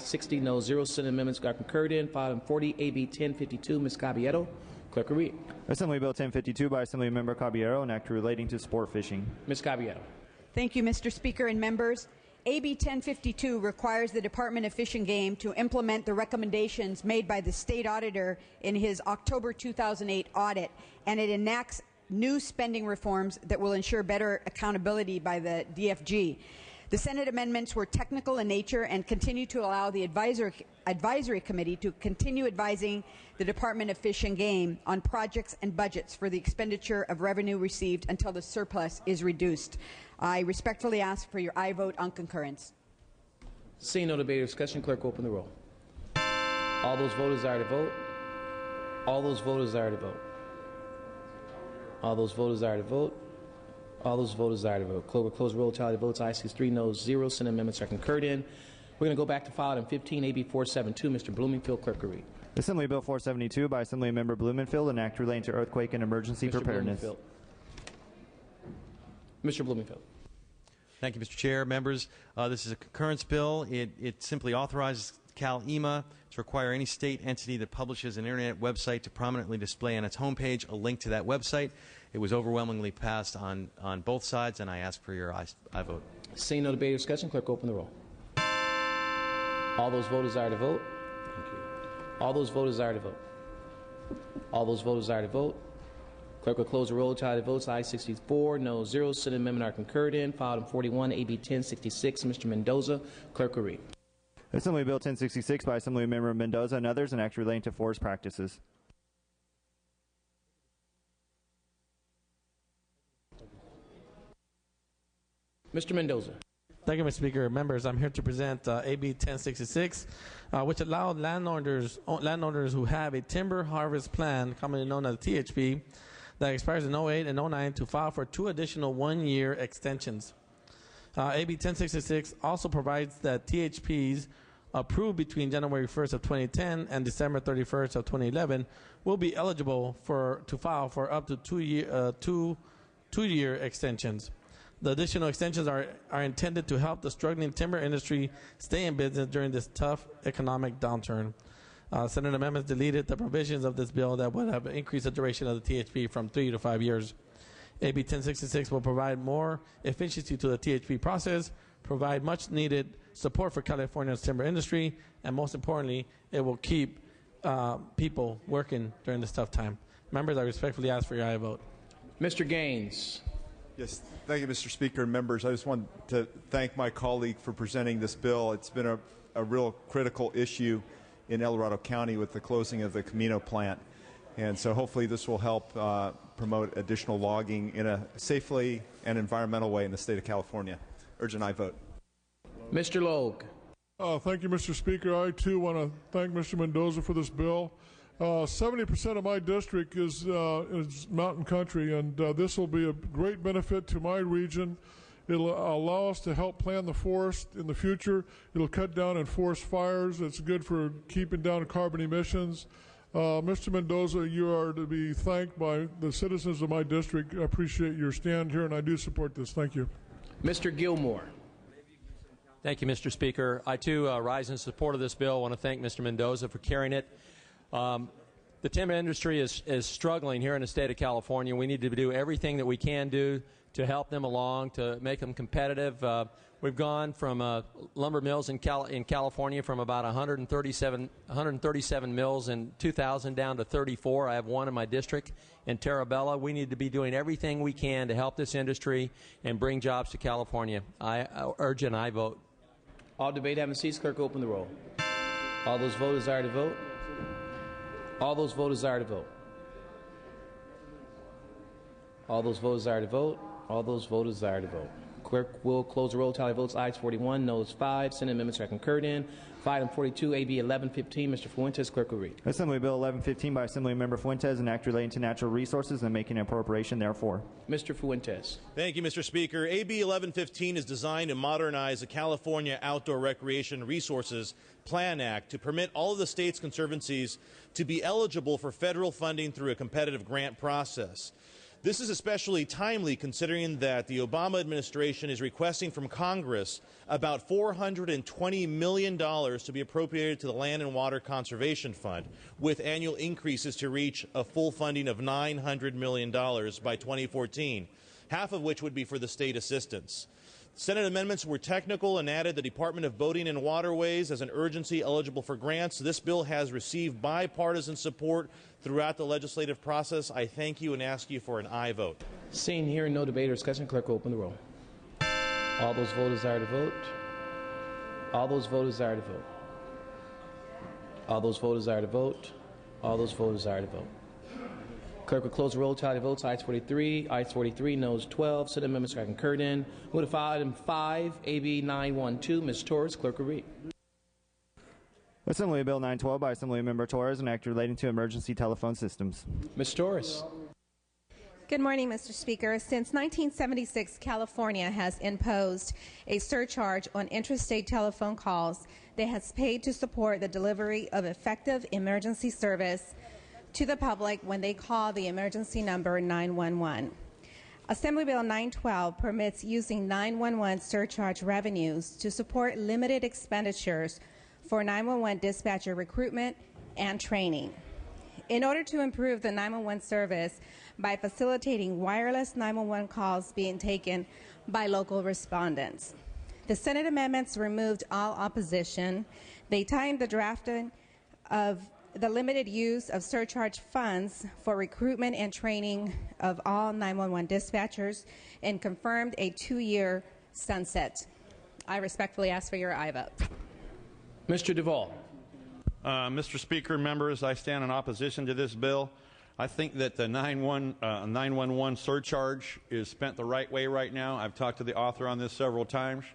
M: 60, no 0. Senate amendments are concurred in. File item 40, AB 1052. Ms. Caballero, clerk will read.
C: Assembly Bill 1052 by Assemblymember Caballero, an act relating to sport fishing.
M: Ms. Caballero.
H: Thank you, Mr. Speaker and members. AB 1052 requires the Department of Fish and Game to implement the recommendations made by the state auditor in his October 2008 audit, and it enacts new spending reforms that will ensure better accountability by the DFG. The Senate amendments were technical in nature and continue to allow the advisory committee to continue advising the Department of Fish and Game on projects and budgets for the expenditure of revenue received until the surplus is reduced. I respectfully ask for your aye vote on concurrence.
M: Seeing no debate or discussion, clerk will open the roll. All those voters desire to vote. All those voters desire to vote. All those voters desire to vote. All those voters desire to vote. Clerk will close the roll. Tally the votes. Ayes 63, noes 0. Senate amendments are concurred in. We're going to go back to file item 15, AB 472. Mr. Bloomingfield, clerk will read.
C: Assembly Bill 472 by Assemblymember Blumenfield, an act relating to earthquake and emergency preparedness.
M: Mr. Bloomingfield.
J: Thank you, Mr. Chair. Members, this is a concurrence bill. It simply authorizes CalEMA to require any state entity that publishes an internet website to prominently display on its homepage a link to that website. It was overwhelmingly passed on both sides, and I ask for your aye vote.
M: Seeing no debate or discussion, clerk open the roll. All those voters desire to vote. Thank you. All those voters desire to vote. All those voters desire to vote. Clerk will close the roll. Tally the votes. Ayes 64, no 0. Senate amendment are concurred in. File item 41, AB 1066. Mr. Mendoza, clerk will read.
C: Assembly Bill 1066 by Assemblymember Mendoza and others, an act relating to forest practices.
M: Mr. Mendoza.
G: Thank you, Mr. Speaker. Members, I'm here to present AB 1066, which allowed landowners who have a timber harvest plan, commonly known as THP, that expires in 08 and 09 to file for 2 additional 1-year extensions. AB 1066 also provides that THPs approved between January 1st of 2010 and December 31st of 2011 will be eligible to file for up to 2-year extensions. The additional extensions are intended to help the struggling timber industry stay in business during this tough economic downturn. Senate amendments deleted the provisions of this bill that would have increased the duration of the THP from 3 to 5 years. AB 1066 will provide more efficiency to the THP process, provide much needed support for California's timber industry, and most importantly, it will keep people working during this tough time. Members, I respectfully ask for your aye vote.
M: Mr. Gaines.
L: Yes, thank you, Mr. Speaker and members. I just want to thank my colleague for presenting this bill. It's been a real critical issue in El Dorado County with the closing of the Camino plant. And so hopefully this will help promote additional logging in a safely and environmental way in the state of California. Urge an aye vote.
M: Mr. Logue.
O: Thank you, Mr. Speaker. I, too, want to thank Mr. Mendoza for this bill. 70% of my district is mountain country, and this will be a great benefit to my region. It'll allow us to help plan the forest in the future. It'll cut down on forest fires. It's good for keeping down carbon emissions. Mr. Mendoza, you are to be thanked by the citizens of my district. I appreciate your stand here, and I do support this. Thank you.
M: Mr. Gilmore.
W: Thank you, Mr. Speaker. I, too, rise in support of this bill. I want to thank Mr. Mendoza for carrying it. The timber industry is struggling here in the state of California. We need to do everything that we can do to help them along, to make them competitive. We've gone from lumber mills in California from about 137 mills in 2000 down to 34. I have one in my district in Terabella. We need to be doing everything we can to help this industry and bring jobs to California. I urge an aye vote.
M: All debate having ceased. Clerk, open the roll. All those voters desire to vote. All those voters desire to vote. All those voters desire to vote. All those voters desire to vote. Clerk will close the roll. Tally votes. Ayes 41, noes 5. Senate amendments are concurred in. Item 42, AB 1115. Mr. Fuentes, clerk will read.
C: Assembly Bill 1115 by Assemblymember Fuentes, an act relating to natural resources and making an appropriation therefore.
M: Mr. Fuentes.
X: Thank you, Mr. Speaker. AB 1115 is designed to modernize the California Outdoor Recreation Resources Plan Act to permit all of the state's conservancies to be eligible for federal funding through a competitive grant process. This is especially timely considering that the Obama administration is requesting from Congress about $420 million to be appropriated to the Land and Water Conservation Fund, with annual increases to reach a full funding of $900 million by 2014, half of which would be for the state assistance. Senate amendments were technical and added the Department of Boating and Waterways as an urgency eligible for grants. This bill has received bipartisan support throughout the legislative process. I thank you and ask you for an aye vote.
M: Seeing, hearing no debate or discussion, clerk will open the roll. All those voters desire to vote. All those voters desire to vote. All those voters desire to vote. All those voters desire to vote. Clerk will close the roll. Tally votes. Ayes 43. Ayes 43. Noes 12. Senate amendments are concurred in. Move to file item 5, AB 912. Ms. Torres, clerk will read.
C: Assembly Bill 912 by Assemblymember Torres, an act relating to emergency telephone systems.
M: Ms. Torres.
Y: Good morning, Mr. Speaker. Since 1976, California has imposed a surcharge on interstate telephone calls that has paid to support the delivery of effective emergency service to the public when they call the emergency number 911. Assembly Bill 912 permits using 911 surcharge revenues to support limited expenditures for 911 dispatcher recruitment and training. In order to improve the 911 service by facilitating wireless 911 calls being taken by local respondents. The Senate amendments removed all opposition. They timed the drafting of the limited use of surcharge funds for recruitment and training of all 911 dispatchers and confirmed a 2-year sunset. I respectfully ask for your aye vote.
M: Mr. Duvall.
Z: Mr. Speaker, members, I stand in opposition to this bill. I think that the 911 surcharge is spent the right way right now. I've talked to the author on this several times,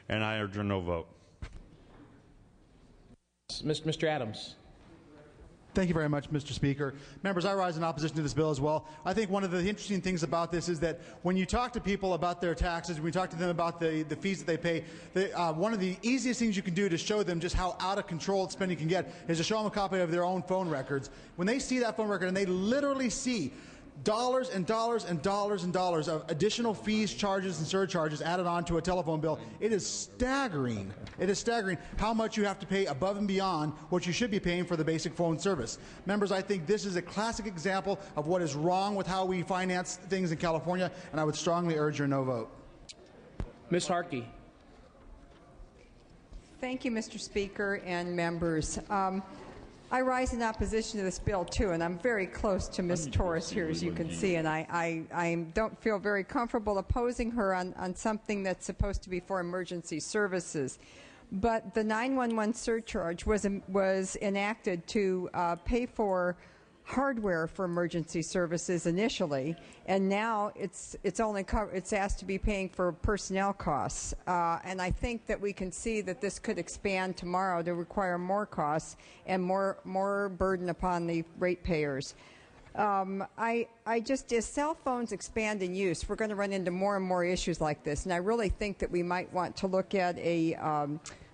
Z: and I urge a no vote.
M: Mr. Adams.
A: Thank you very much, Mr. Speaker. Members, I rise in opposition to this bill as well. I think one of the interesting things about this is that when you talk to people about their taxes, when you talk to them about the fees that they pay, one of the easiest things you can do to show them just how out of control spending can get is to show them a copy of their own phone records. When they see that phone record and they literally see dollars and dollars and dollars and dollars of additional fees, charges, and surcharges added on to a telephone bill, it is staggering. It is staggering how much you have to pay above and beyond what you should be paying for the basic phone service. Members, I think this is a classic example of what is wrong with how we finance things in California, and I would strongly urge your no vote.
M: Ms. Harkey.
H: Thank you, Mr. Speaker and members. I rise in opposition to this bill, too, and I'm very close to Ms. Torres here, as you can see, and I don't feel very comfortable opposing her on something that's supposed to be for emergency services. But the 911 surcharge was enacted to pay for hardware for emergency services initially, and now it's asked to be paying for personnel costs. And I think that we can see that this could expand tomorrow to require more costs and more burden upon the ratepayers. As cell phones expand in use, we're going to run into more and more issues like this, and I really think that we might want to look at a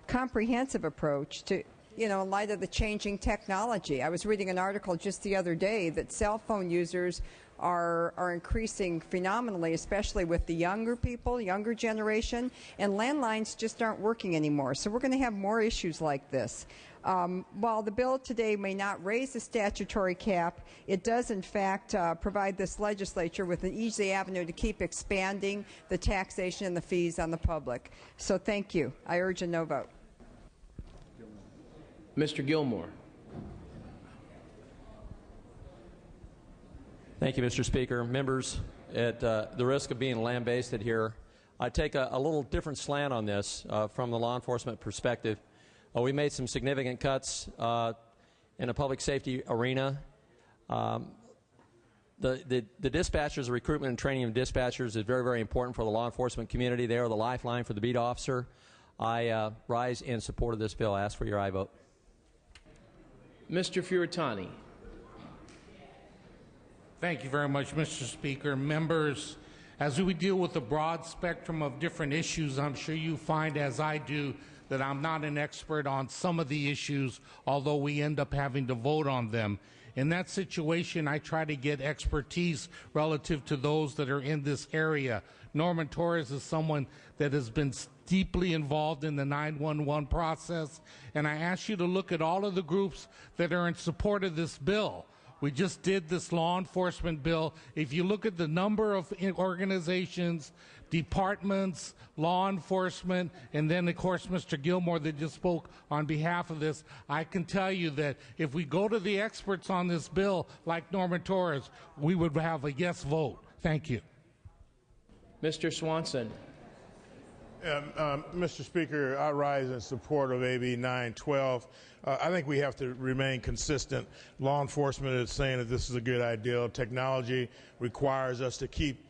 H: comprehensive approach to, in light of the changing technology. I was reading an article just the other day that cell phone users are increasing phenomenally, especially with the younger people, younger generation, and landlines just aren't working anymore. So we're going to have more issues like this. While the bill today may not raise the statutory cap, it does in fact provide this legislature with an easy avenue to keep expanding the taxation and the fees on the public. So thank you. I urge a no vote.
M: Mr. Gilmore.
W: Thank you, Mr. Speaker. Members, at the risk of being lambasted here, I take a little different slant on this from the law enforcement perspective. We made some significant cuts in the public safety arena. The dispatchers, the recruitment and training of dispatchers is very, very important for the law enforcement community. They are the lifeline for the beat officer. I rise in support of this bill. I ask for your aye vote.
M: Mr. Furutani.
P: Thank you very much, Mr. Speaker. Members, as we deal with a broad spectrum of different issues, I'm sure you find, as I do, that I'm not an expert on some of the issues, although we end up having to vote on them. In that situation, I try to get expertise relative to those that are in this area. Norman Torres is someone that has been deeply involved in the 911 process, and I ask you to look at all of the groups that are in support of this bill. We just did this law enforcement bill. If you look at the number of organizations, departments, law enforcement, and then, of course, Mr. Gilmore that just spoke on behalf of this, I can tell you that if we go to the experts on this bill, like Norman Torres, we would have a yes vote. Thank you.
M: Mr. Swanson.
Q: Mr. Speaker, I rise in support of AB 912. I think we have to remain consistent. Law enforcement is saying that this is a good idea. Technology requires us to keep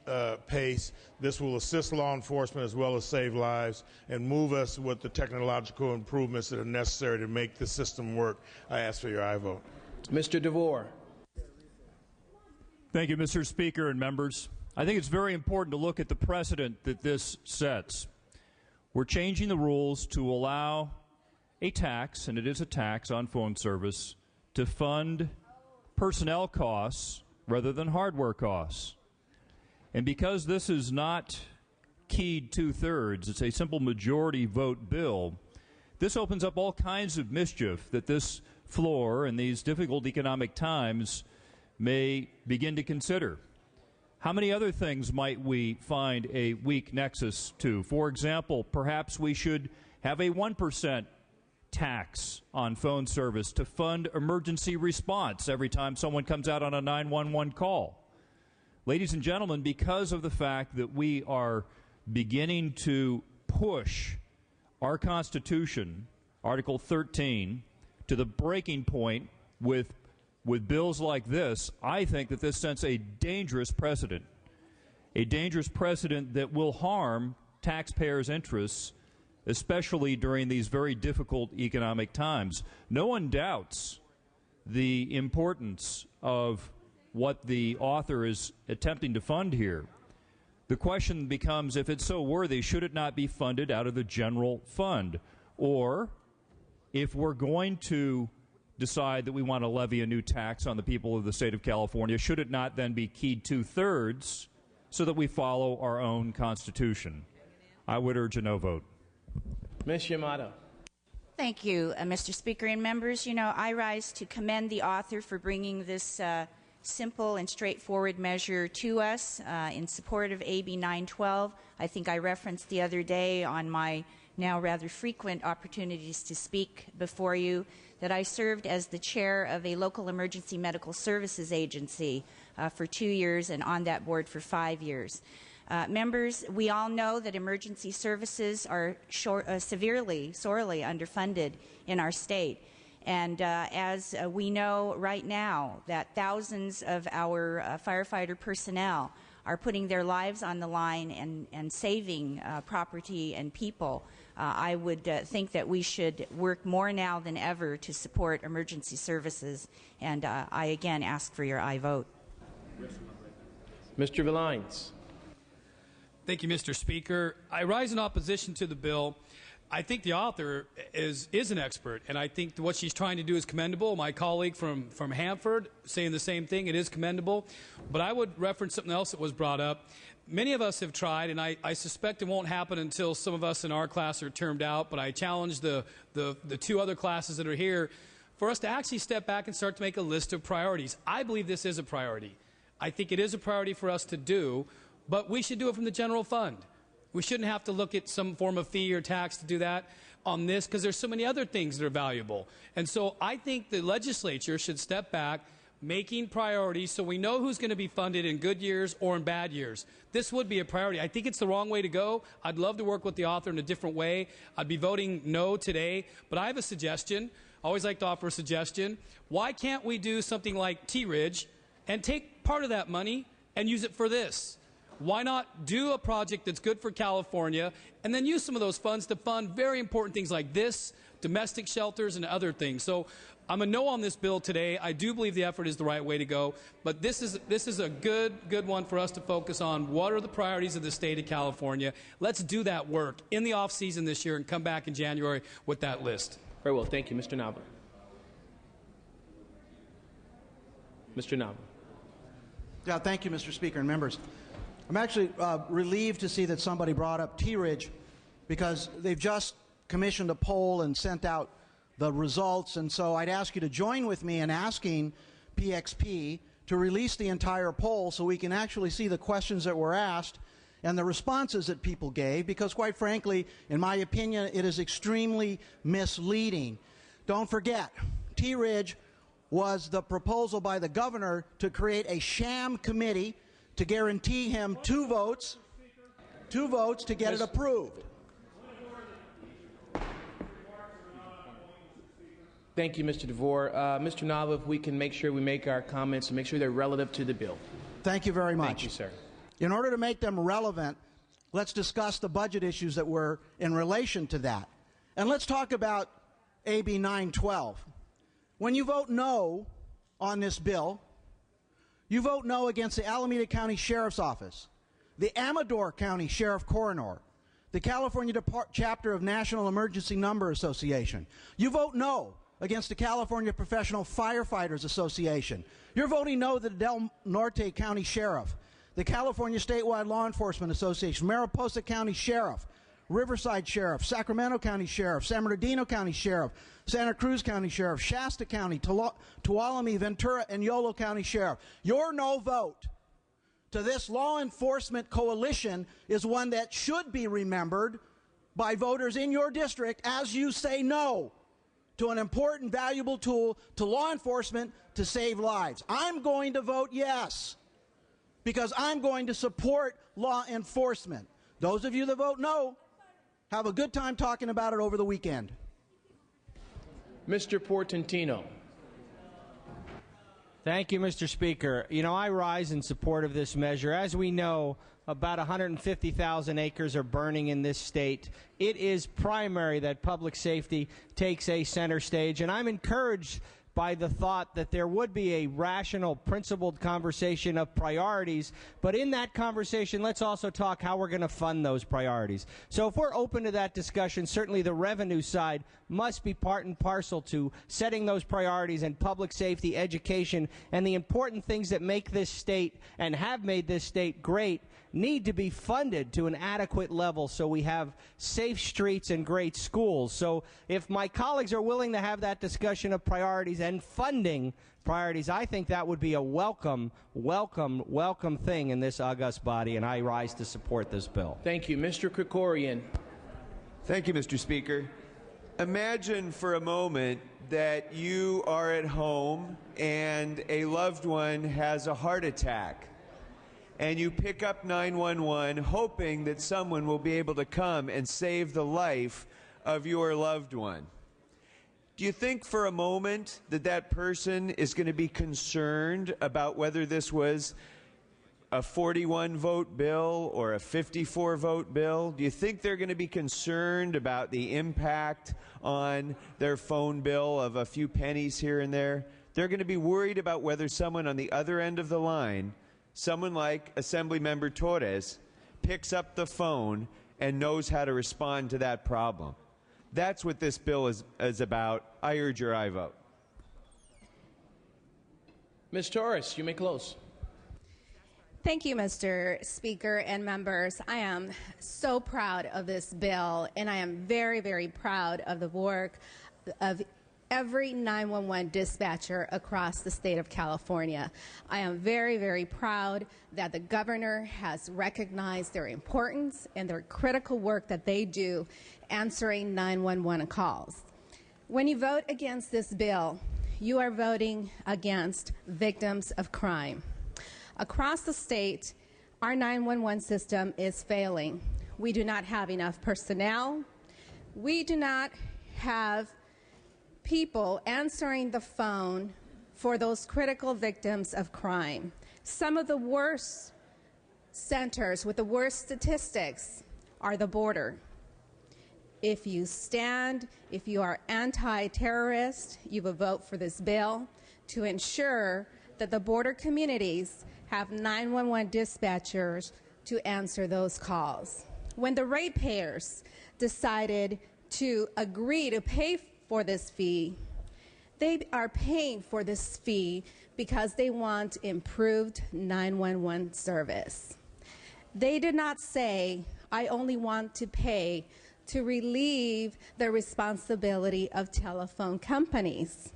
Q: pace. This will assist law enforcement as well as save lives and move us with the technological improvements that are necessary to make the system work. I ask for your aye vote.
M: Mr. DeVore.
R: Thank you, Mr. Speaker and members. I think it's very important to look at the precedent that this sets. We're changing the rules to allow a tax, and it is a tax on phone service, to fund personnel costs rather than hardware costs. And because this is not keyed two-thirds, it's a simple majority vote bill, this opens up all kinds of mischief that this floor in these difficult economic times may begin to consider. How many other things might we find a weak nexus to? For example, perhaps we should have a 1% tax on phone service to fund emergency response every time someone comes out on a 911 call. Ladies and gentlemen, because of the fact that we are beginning to push our Constitution, Article 13, to the breaking point with bills like this, I think that this sets a dangerous precedent that will harm taxpayers' interests, especially during these very difficult economic times. No one doubts the importance of what the author is attempting to fund here. The question becomes, if it's so worthy, should it not be funded out of the general fund? Or, if we're going to decide that we want to levy a new tax on the people of the state of California, should it not then be keyed 2/3 so that we follow our own Constitution? I would urge a no vote.
M: Ms. Yamato.
E: Thank you, Mr. Speaker and members. You know, I rise to commend the author for bringing this simple and straightforward measure to us in support of AB 912. I think I referenced the other day on my now rather frequent opportunities to speak before you that I served as the chair of a local emergency medical services agency for 2 years and on that board for 5 years. Members, we all know that emergency services are sorely underfunded in our state. And as we know right now that thousands of our firefighter personnel are putting their lives on the line and saving property and people, I would think that we should work more now than ever to support emergency services. And I again ask for your aye vote.
M: Mr. Valines.
F: Thank you, Mr. Speaker. I rise in opposition to the bill. I think the author is an expert, and I think what she's trying to do is commendable. My colleague from Hanford saying the same thing. It is commendable. But I would reference something else that was brought up. Many of us have tried, and I suspect it won't happen until some of us in our class are termed out, but I challenge the two other classes that are here for us to actually step back and start to make a list of priorities. I believe this is a priority. I think it is a priority for us to do, but we should do it from the general fund. We shouldn't have to look at some form of fee or tax to do that on this because there's so many other things that are valuable. And so I think the legislature should step back, making priorities so we know who's going to be funded in good years or in bad years. This would be a priority. I think it's the wrong way to go. I'd love to work with the author in a different way. I'd be voting no today, but I have a suggestion. I always like to offer a suggestion. Why can't we do something like T-Ridge and take part of that money and use it for this? Why not do a project that's good for California and then use some of those funds to fund very important things like this, domestic shelters, and other things? So I'm a no on this bill today. I do believe the effort is the right way to go, but this is a good one for us to focus on. What are the priorities of the state of California? Let's do that work in the off season this year and come back in January with that list.
M: Very well. Thank you. Mr. Nava. Mr. Nava.
S: Yeah, thank you, Mr. Speaker and members. I'm actually relieved to see that somebody brought up T-Ridge because they've just commissioned a poll and sent out the results, and so I'd ask you to join with me in asking PXP to release the entire poll so we can actually see the questions that were asked and the responses that people gave, because quite frankly, in my opinion, it is extremely misleading. Don't forget, T-Ridge was the proposal by the governor to create a sham committee to guarantee him two votes to get it approved.
M: Thank you, Mr. DeVore. Mr. Nava, if we can make sure we make our comments and make sure they're relative to the bill.
S: Thank you very much.
M: Thank you, sir.
S: In order to make them relevant, let's discuss the budget issues that were in relation to that. And let's talk about AB 912. When you vote no on this bill, you vote no against the Alameda County Sheriff's Office, the Amador County Sheriff Coroner, the California chapter of National Emergency Number Association. You vote no against the California Professional Firefighters Association. You're voting no to the Del Norte County Sheriff, the California Statewide Law Enforcement Association, Mariposa County Sheriff, Riverside Sheriff, Sacramento County Sheriff, San Bernardino County Sheriff, Santa Cruz County Sheriff, Shasta County, Tuolumne, Ventura, and Yolo County Sheriff. Your no vote to this law enforcement coalition is one that should be remembered by voters in your district as you say no to an important, valuable tool to law enforcement to save lives. I'm going to vote yes because I'm going to support law enforcement. Those of you that vote no, have a good time talking about it over the weekend.
M: Mr. Portantino.
T: Thank you, Mr. Speaker. You know, I rise in support of this measure. As we know, about 150,000 acres are burning in this state. It is primary that public safety takes a center stage, and I'm encouraged by the thought that there would be a rational, principled conversation of priorities. But in that conversation, let's also talk how we're going to fund those priorities. So if we're open to that discussion, certainly the revenue side must be part and parcel to setting those priorities in public safety, education, and the important things that make this state and have made this state great need to be funded to an adequate level so we have safe streets and great schools. So if my colleagues are willing to have that discussion of priorities and funding priorities, I think that would be a welcome thing in this august body, and I rise to support this bill.
M: Thank you. Mr. Krikorian.
B: Thank you, Mr. Speaker. Imagine for a moment that you are at home and a loved one has a heart attack, and you pick up 911 hoping that someone will be able to come and save the life of your loved one. Do you think for a moment that that person is going to be concerned about whether this was a 41-vote bill or a 54-vote bill? Do you think they're going to be concerned about the impact on their phone bill of a few pennies here and there? They're going to be worried about whether someone on the other end of the line, someone like Assemblymember Torres, picks up the phone and knows how to respond to that problem. That's what this bill is about. I urge your aye vote.
M: Ms. Torres, you may close.
Y: Thank you, Mr. Speaker and members. I am so proud of this bill, and I am very, very proud of the work of every 911 dispatcher across the state of California. I am very, very proud that the governor has recognized their importance and their critical work that they do answering 911 calls. When you vote against this bill, you are voting against victims of crime. Across the state, our 911 system is failing. We do not have enough personnel. We do not have people answering the phone for those critical victims of crime. Some of the worst centers with the worst statistics are the border. If you are anti-terrorist, you will vote for this bill to ensure that the border communities have 911 dispatchers to answer those calls. When the ratepayers decided to agree to pay for this fee, they are paying for this fee because they want improved 911 service. They did not say, I only want to pay to relieve the responsibility of telephone companies.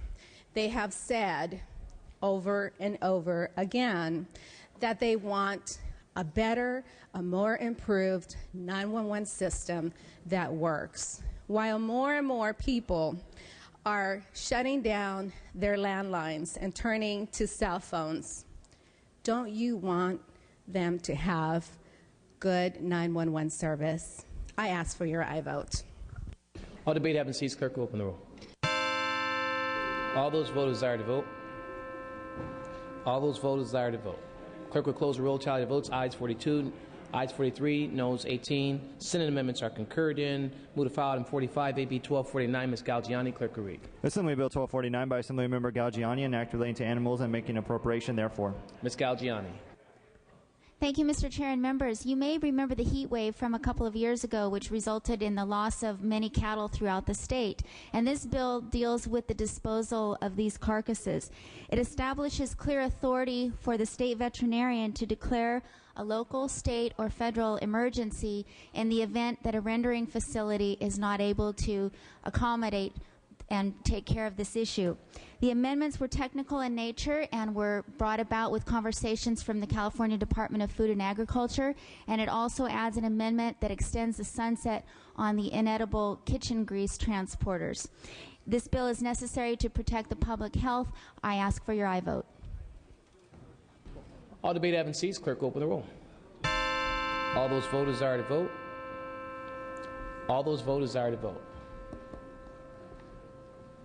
Y: They have said over and over again that they want a better, a more improved 911 system that works. While more and more people are shutting down their landlines and turning to cell phones, don't you want them to have good 911 service? I ask for your aye vote.
M: All debate having ceased. Clerk will open the roll. All those voters desire to vote. All those voters desire to vote. Clerk will close the roll. Tally of votes. Ayes 42, ayes 43, noes 18. Senate amendments are concurred in. Move to file item 45, AB 1249. Ms. Galgiani, clerk will read.
C: Assembly Bill 1249 by Assemblymember Galgiani, an act relating to animals and making appropriation therefore.
M: Ms. Galgiani.
D: Thank you, Mr. Chair and members. You may remember the heat wave from a couple of years ago, which resulted in the loss of many cattle throughout the state. And this bill deals with the disposal of these carcasses. It establishes clear authority for the state veterinarian to declare a local, state, or federal emergency in the event that a rendering facility is not able to accommodate and take care of this issue. The amendments were technical in nature and were brought about with conversations from the California Department of Food and Agriculture, and it also adds an amendment that extends the sunset on the inedible kitchen grease transporters. This bill is necessary to protect the public health. I ask for your aye vote.
M: All debate having ceased. Clerk, open the roll. All those voters desire to vote. All those voters desire to vote.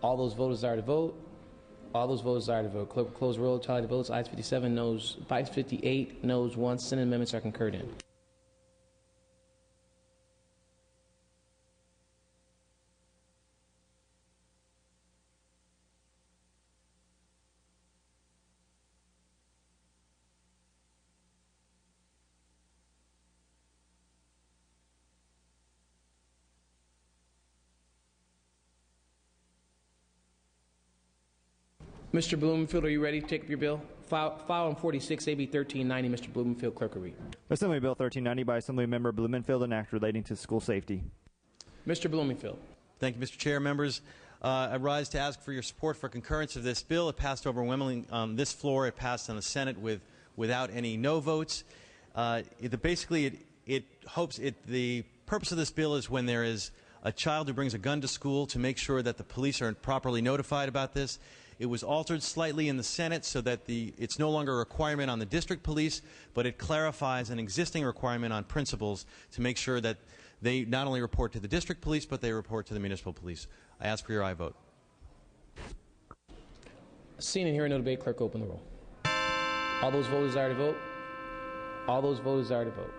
M: All those voters desire to vote. All those voters desire to vote. Clerk will close the roll. Tally the votes. Ayes 57, noes 58, noes 1. Senate amendments are concurred in. Mr. Blumenfield, are you ready to take up your bill? File on 46, AB 1390. Mr. Blumenfield, clerk will read.
C: Assembly Bill 1390 by Assemblymember Blumenfield, an act relating to school safety.
M: Mr. Blumenfield.
I: Thank you, Mr. Chair. Members, I rise to ask for your support for concurrence of this bill. It passed overwhelmingly on this floor. It passed on the Senate without any no votes. The purpose of this bill is when there is a child who brings a gun to school to make sure that the police are properly notified about this. It was altered slightly in the Senate so that it's no longer a requirement on the district police, but it clarifies an existing requirement on principals to make sure that they not only report to the district police, but they report to the municipal police. I ask for your aye vote.
M: Seeing and hearing no debate, clerk open the roll. All those voters desire to vote? All those voters desire to vote?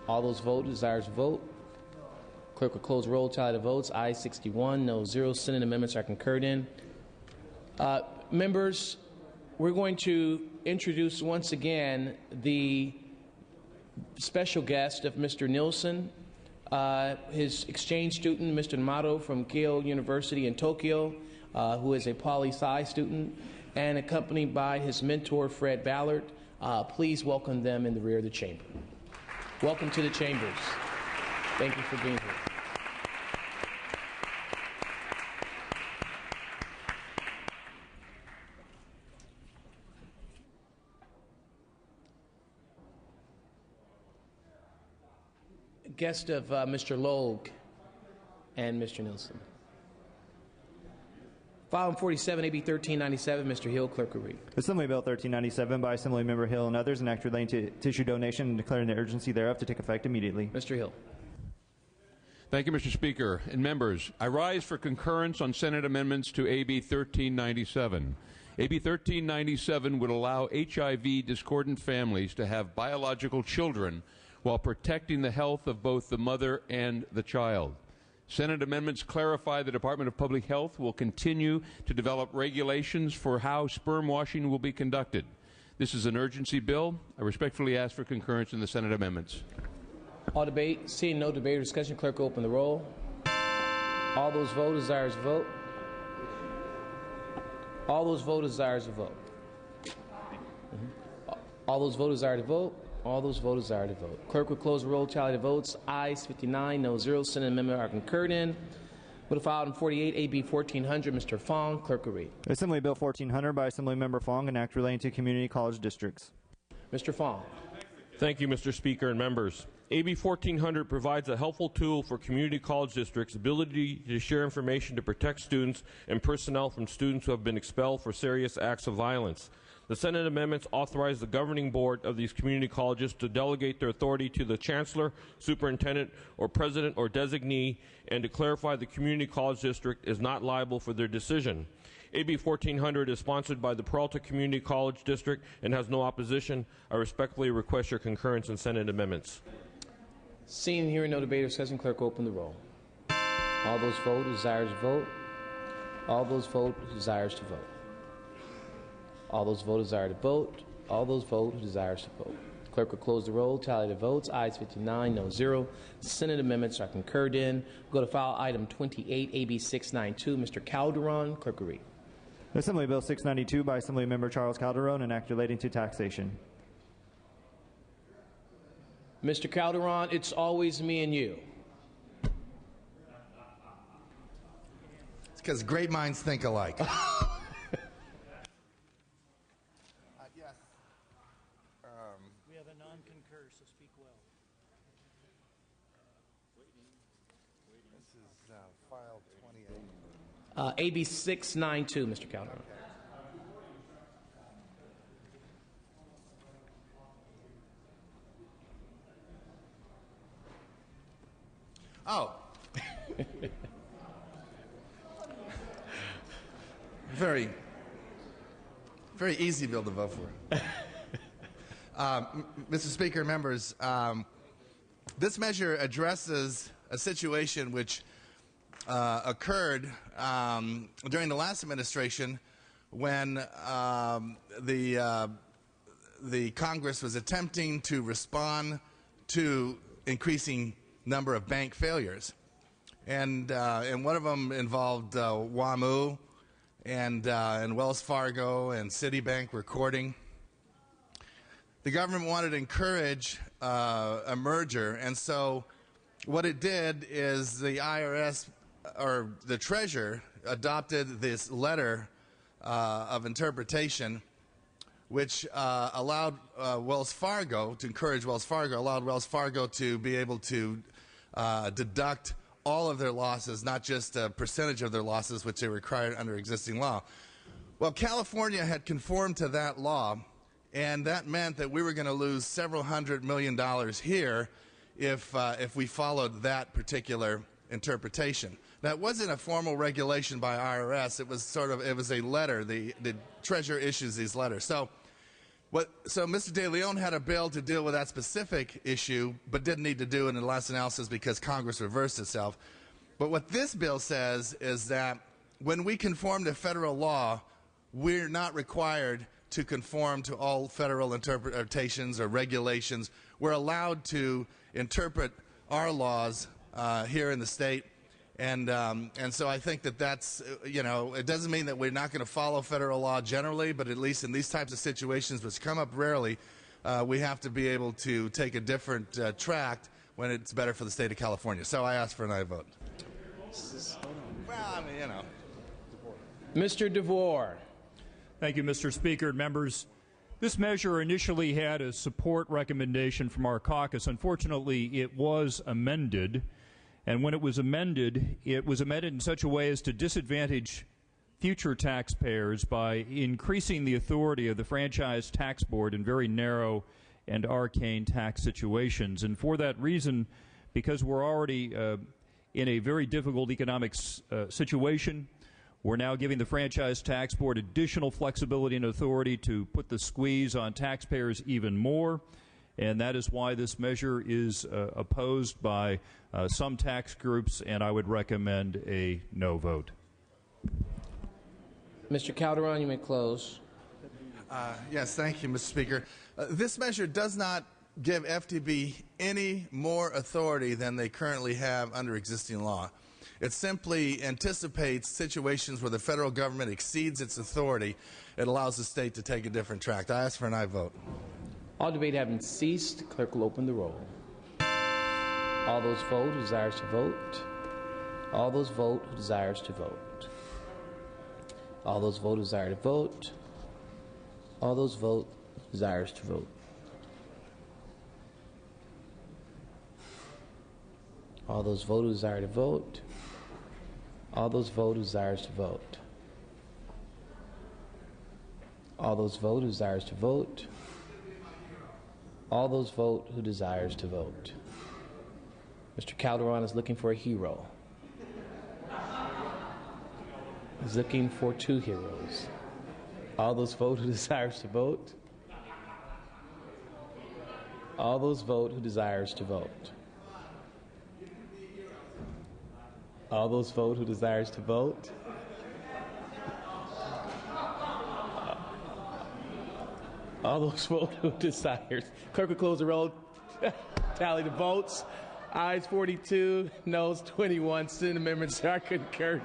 M: All those voters desire to vote? Clerk will close roll, tally the votes. Aye 61, no 0. Senate amendments are concurred in. Members, we're going to introduce once again the special guest of Mr. Nielsen, his exchange student, Mr. Namato from Keio University in Tokyo, who is a poli-sci student, and accompanied by his mentor, Fred Ballard. Please welcome them in the rear of the chamber. Welcome to the chambers. Thank you for being here. Guest of Mr. Logue and Mr. Nielsen. File on 47, AB 1397. Mr. Hill, clerk will read.
C: Assembly Bill 1397 by Assemblymember Hill and others, an act relating to tissue donation and declaring the urgency thereof to take effect immediately.
M: Mr. Hill.
R: Thank you, Mr. Speaker. And members, I rise for concurrence on Senate amendments to AB 1397. AB 1397 would allow HIV discordant families to have biological children while protecting the health of both the mother and the child. Senate amendments clarify the Department of Public Health will continue to develop regulations for how sperm washing will be conducted. This is an urgency bill. I respectfully ask for concurrence in the Senate amendments.
M: All debate. Seeing no debate or discussion, clerk will open the roll. All those voters desire to vote. All those voters desire to vote. All those voters desire to vote. All those voters desire to vote. Clerk will close the roll, tally the votes. Ayes 59, no 0. Senate amendment are concurred in. Would have filed in 48, AB 1400. Mr. Fong, clerk will read.
C: Assembly Bill 1400 by Assemblymember Fong, an act relating to community college districts.
M: Mr. Fong.
J: Thank you, Mr. Speaker and members. AB 1400 provides a helpful tool for community college districts' ability to share information to protect students and personnel from students who have been expelled for serious acts of violence. The Senate amendments authorize the governing board of these community colleges to delegate their authority to the chancellor, superintendent, or president or designee, and to clarify the community college district is not liable for their decision. AB 1400 is sponsored by the Peralta Community College District and has no opposition. I respectfully request your concurrence in Senate amendments.
M: Seeing and hearing no debate or discussion, clerk open the roll. All those vote who desires to vote. All those vote who desires to vote. All those voters desire to vote. All those vote who desires to vote. Clerk will close the roll, tally the votes. Ayes 59, no 0. Senate amendments are concurred in. We'll go to file item 28, AB 692. Mr. Calderon, clerk will read.
C: Assembly Bill 692 by Assemblymember Charles Calderon, an act relating to taxation.
M: Mr. Calderon, it's always me and you.
K: It's because great minds think alike.
N: We have a non-concur, so speak well.
K: This is file 28.
M: AB 692, Mr. Calderon.
K: Oh. Very easy bill to vote for. Mr. Speaker, members, this measure addresses a situation which occurred during the last administration when the Congress was attempting to respond to increasing number of bank failures. And one of them involved WAMU, and Wells Fargo and Citibank recording. The government wanted to encourage a merger, and so what it did is the IRS, or the Treasurer, adopted this letter of interpretation, which allowed Wells Fargo, to encourage Wells Fargo, allowed Wells Fargo to be able to deduct all of their losses, not just a percentage of their losses, which they required under existing law. Well, California had conformed to that law, and that meant that we were going to lose several $100 million here if we followed that particular interpretation. Now, it wasn't a formal regulation by IRS. It was a letter. The Treasurer issues these letters. So Mr. De Leon had a bill to deal with that specific issue, but didn't need to do it in the last analysis because Congress reversed itself. But what this bill says is that when we conform to federal law, we're not required to conform to all federal interpretations or regulations. We're allowed to interpret our laws here in the state. And so I think that's, it doesn't mean that we're not going to follow federal law generally, but at least in these types of situations, which come up rarely, we have to be able to take a different track when it's better for the state of California. So I ask for an aye vote. Well, I mean,
M: Mr. DeVore.
R: Thank you, Mr. Speaker. Members, this measure initially had a support recommendation from our caucus. Unfortunately, it was amended. And when it was amended in such a way as to disadvantage future taxpayers by increasing the authority of the Franchise Tax Board in very narrow and arcane tax situations. And for that reason, because we're already in a very difficult economic situation, we're now giving the Franchise Tax Board additional flexibility and authority to put the squeeze on taxpayers even more. And that is why this measure is opposed by some tax groups, and I would recommend a no vote.
M: Mr. Calderon, you may close.
K: Yes, thank you, Mr. Speaker. This measure does not give FTB any more authority than they currently have under existing law. It simply anticipates situations where the federal government exceeds its authority. It allows the state to take a different track. I ask for an aye vote.
M: All debate having ceased, clerk will open the roll. All those vote who desires to vote. All those vote who desires to vote. All those vote who desire to vote. All those vote who desires to vote. All those vote who desire to vote. All those vote who desires to vote. All those vote who desires to vote. All those vote who desires to vote. Mr. Calderon is looking for a hero. He's looking for two heroes. All those vote who desires to vote. All those vote who desires to vote. All those vote who desires to vote. All those vote who desires. Clerk will close the roll. Tally the votes. Ayes 42, noes 21. Senate amendments are concurred.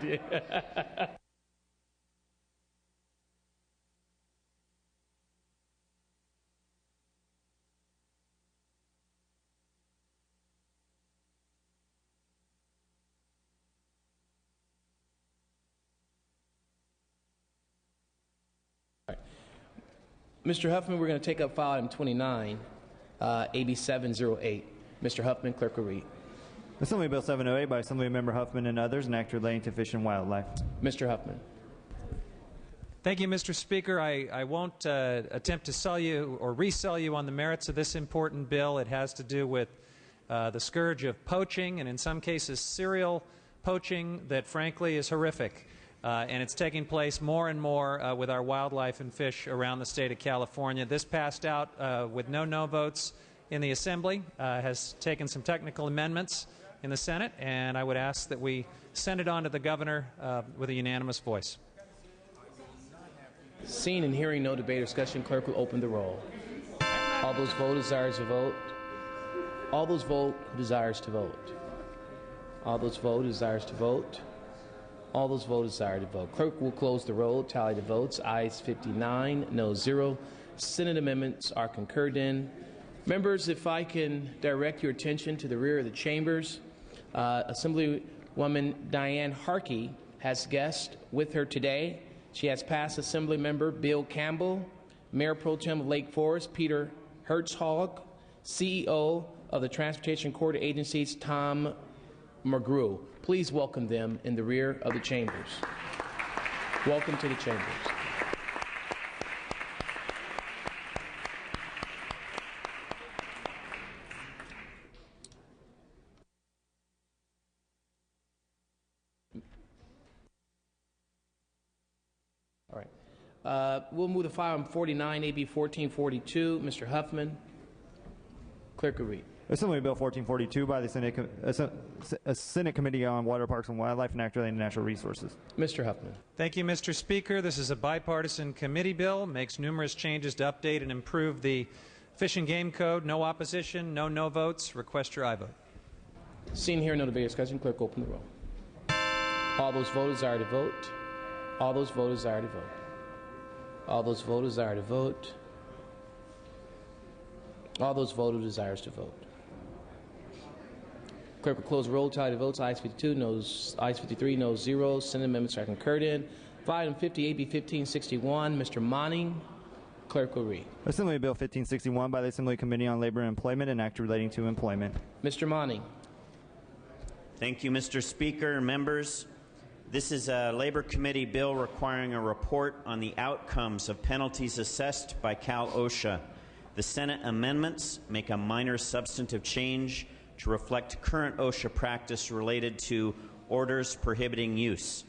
M: Mr. Huffman, we're going to take up file item 29, AB 708. Mr. Huffman, clerk will read.
C: Assembly Bill 708 by Assemblymember Huffman and others, an act relating to fish and wildlife.
M: Mr. Huffman.
G: Thank you, Mr. Speaker. I won't attempt to sell you or resell you on the merits of this important bill. It has to do with the scourge of poaching, and in some cases serial poaching that frankly is horrific. And it's taking place more and more with our wildlife and fish around the state of California. This passed out with no votes in the Assembly, has taken some technical amendments in the Senate, and I would ask that we send it on to the governor with a unanimous voice.
M: Seeing and hearing no debate or discussion, clerk will open the roll. All those vote who desires to vote. All those vote who desires to vote. All those vote who desires to vote. All those voters desire to vote. Clerk will close the roll, tally the votes. Ayes 59, no 0. Senate amendments are concurred in. Members, if I can direct your attention to the rear of the chambers, Assemblywoman Diane Harkey has guests with her today. She has past Assembly Member Bill Campbell, Mayor Pro Tem of Lake Forest Peter Hertzog, CEO of the Transportation Corridor Agencies Tom McGrew. Please welcome them in the rear of the chambers. Welcome to the chambers. All right. We'll move to file item 49, AB 1442. Mr. Huffman. Clerk will read.
C: Assembly Bill 1442 by the Senate Committee on Water, Parks and Wildlife and Act relating to natural resources.
M: Mr. Huffman.
G: Thank you, Mr. Speaker. This is a bipartisan committee bill, makes numerous changes to update and improve the Fish and Game Code. No opposition, no votes. Request your aye vote.
M: Seeing here no debate discussion, clerk open the roll. All those voters desire to vote. All those voters desire to vote. All those voters desire to vote. All those voters desires to vote. Clerk will close the roll, tally the votes. Ayes 52, ayes 53, no 0. Senate amendments are concurred in. File item 50, AB 1561. Mr. Monning. Clerk will read.
C: Assembly Bill 1561 by the Assembly Committee on Labor and Employment and Act relating to employment.
M: Mr. Monning.
L: Thank you, Mr. Speaker and members. This is a Labor Committee bill requiring a report on the outcomes of penalties assessed by Cal OSHA. The Senate amendments make a minor substantive change to reflect current OSHA practice related to orders prohibiting use.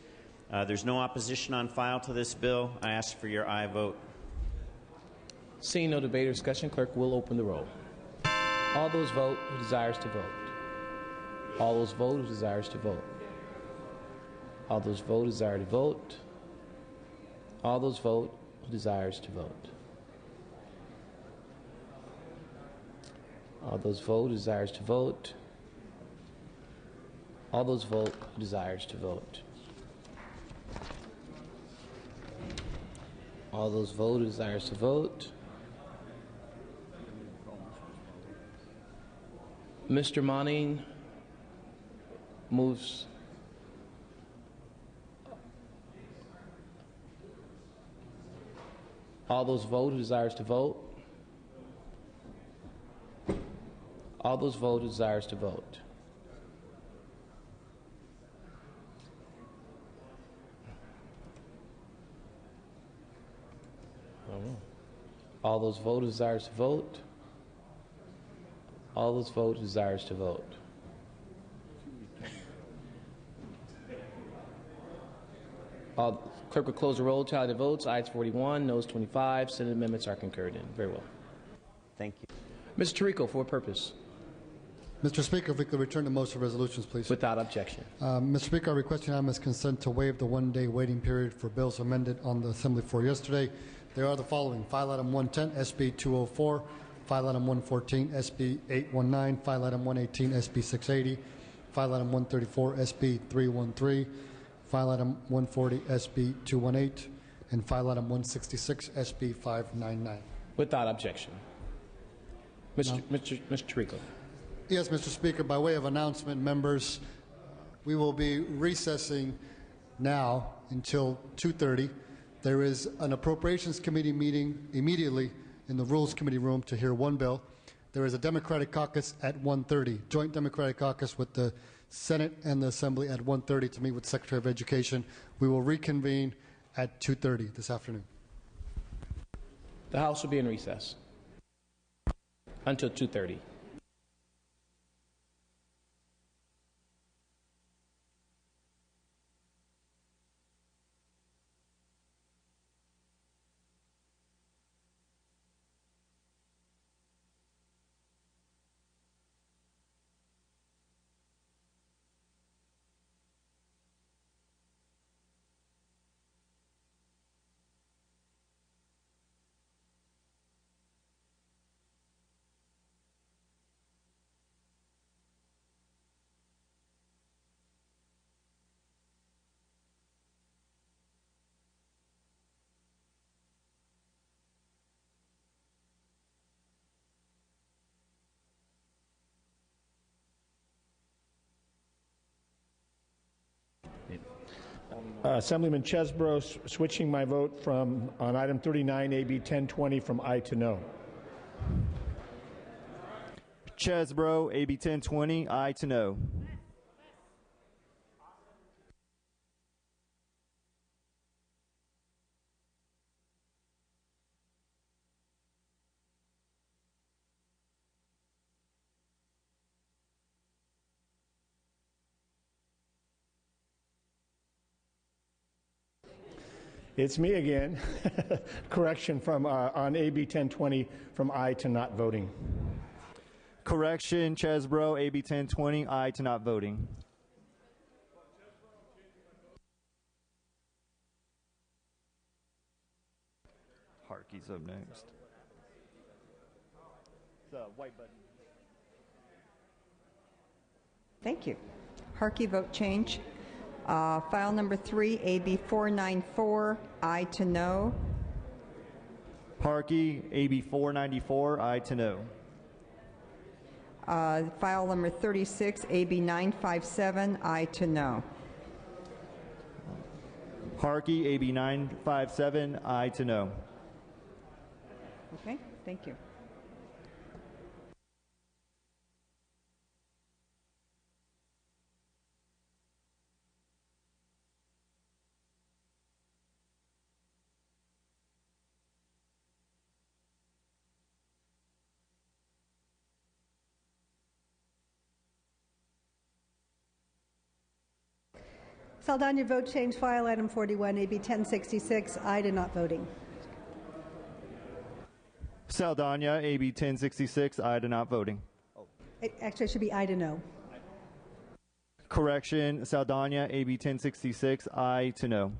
L: There's no opposition on file to this bill. I ask for your aye vote.
M: Seeing no debate or discussion, clerk will open the roll. All those vote who desires to vote. All those vote who desires to vote. All those vote who desire to vote. All those vote who desires to vote. All those vote who desires to vote. All those vote who desires to vote. All those vote who desires to vote. Mr. Monning moves. All those vote who desires to vote. All those vote who desires to vote. All those vote who desires to vote. All those vote who desires to vote. Clerk will close the roll, tally the votes. Ayes 41, noes 25. Senate amendments are concurred in. Very well.
L: Thank you.
M: Mr. Tirico, for what purpose?
O: Mr. Speaker, if we could return to motion resolutions, please.
M: Without objection.
O: Mr. Speaker, I request unanimous consent to waive the one-day waiting period for bills amended on the Assembly floor yesterday. There are the following: File Item 110, SB 204, File Item 114, SB 819, File Item 118, SB 680, File Item 134, SB 313, File Item 140, SB 218, and File Item 166, SB 599.
M: Without objection. Mr. Tirico.
O: Yes, Mr. Speaker, by way of announcement, members, we will be recessing now until 2:30. There is an Appropriations Committee meeting immediately in the Rules Committee room to hear one bill. There is a Democratic caucus at 1:30, joint Democratic caucus with the Senate and the Assembly at 1:30 to meet with the Secretary of Education. We will reconvene at 2:30 this afternoon.
M: The House will be in recess until 2:30.
N: Assemblyman Chesbro, switching my vote from on item 39, AB 1020, from aye to no.
C: Chesbro, AB 1020, aye to no.
N: It's me again. Correction from on AB 1020 from aye to not voting.
C: Correction, Chesbro, AB 1020, aye to not voting. Harkey's up next. The white button.
A: Thank you. Harkey vote change. File number 3, AB 494, aye to no.
C: Harkey, AB 494, aye to no.
A: File number 36, AB 957, aye to no.
C: Harkey, AB 957, aye to no.
A: Okay, thank you.
H: Saldana vote change, file item 41, AB 1066, aye to not voting.
C: Saldana, AB 1066, aye to not voting.
H: Actually, it should be aye to no.
C: Correction, Saldana, AB 1066, aye to no.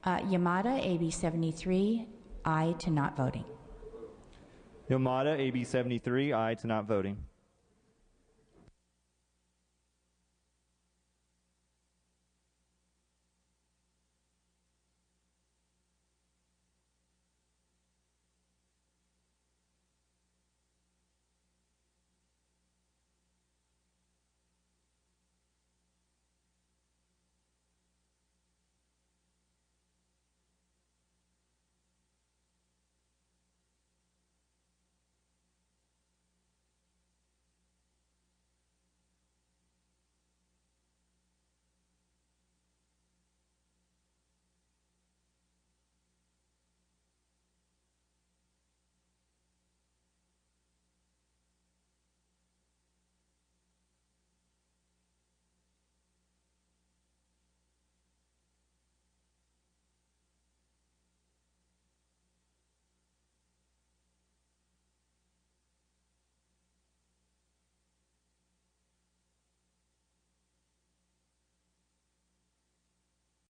P: Yamada, AB 73, aye to not voting.
C: Yamada, AB 73, aye to not voting.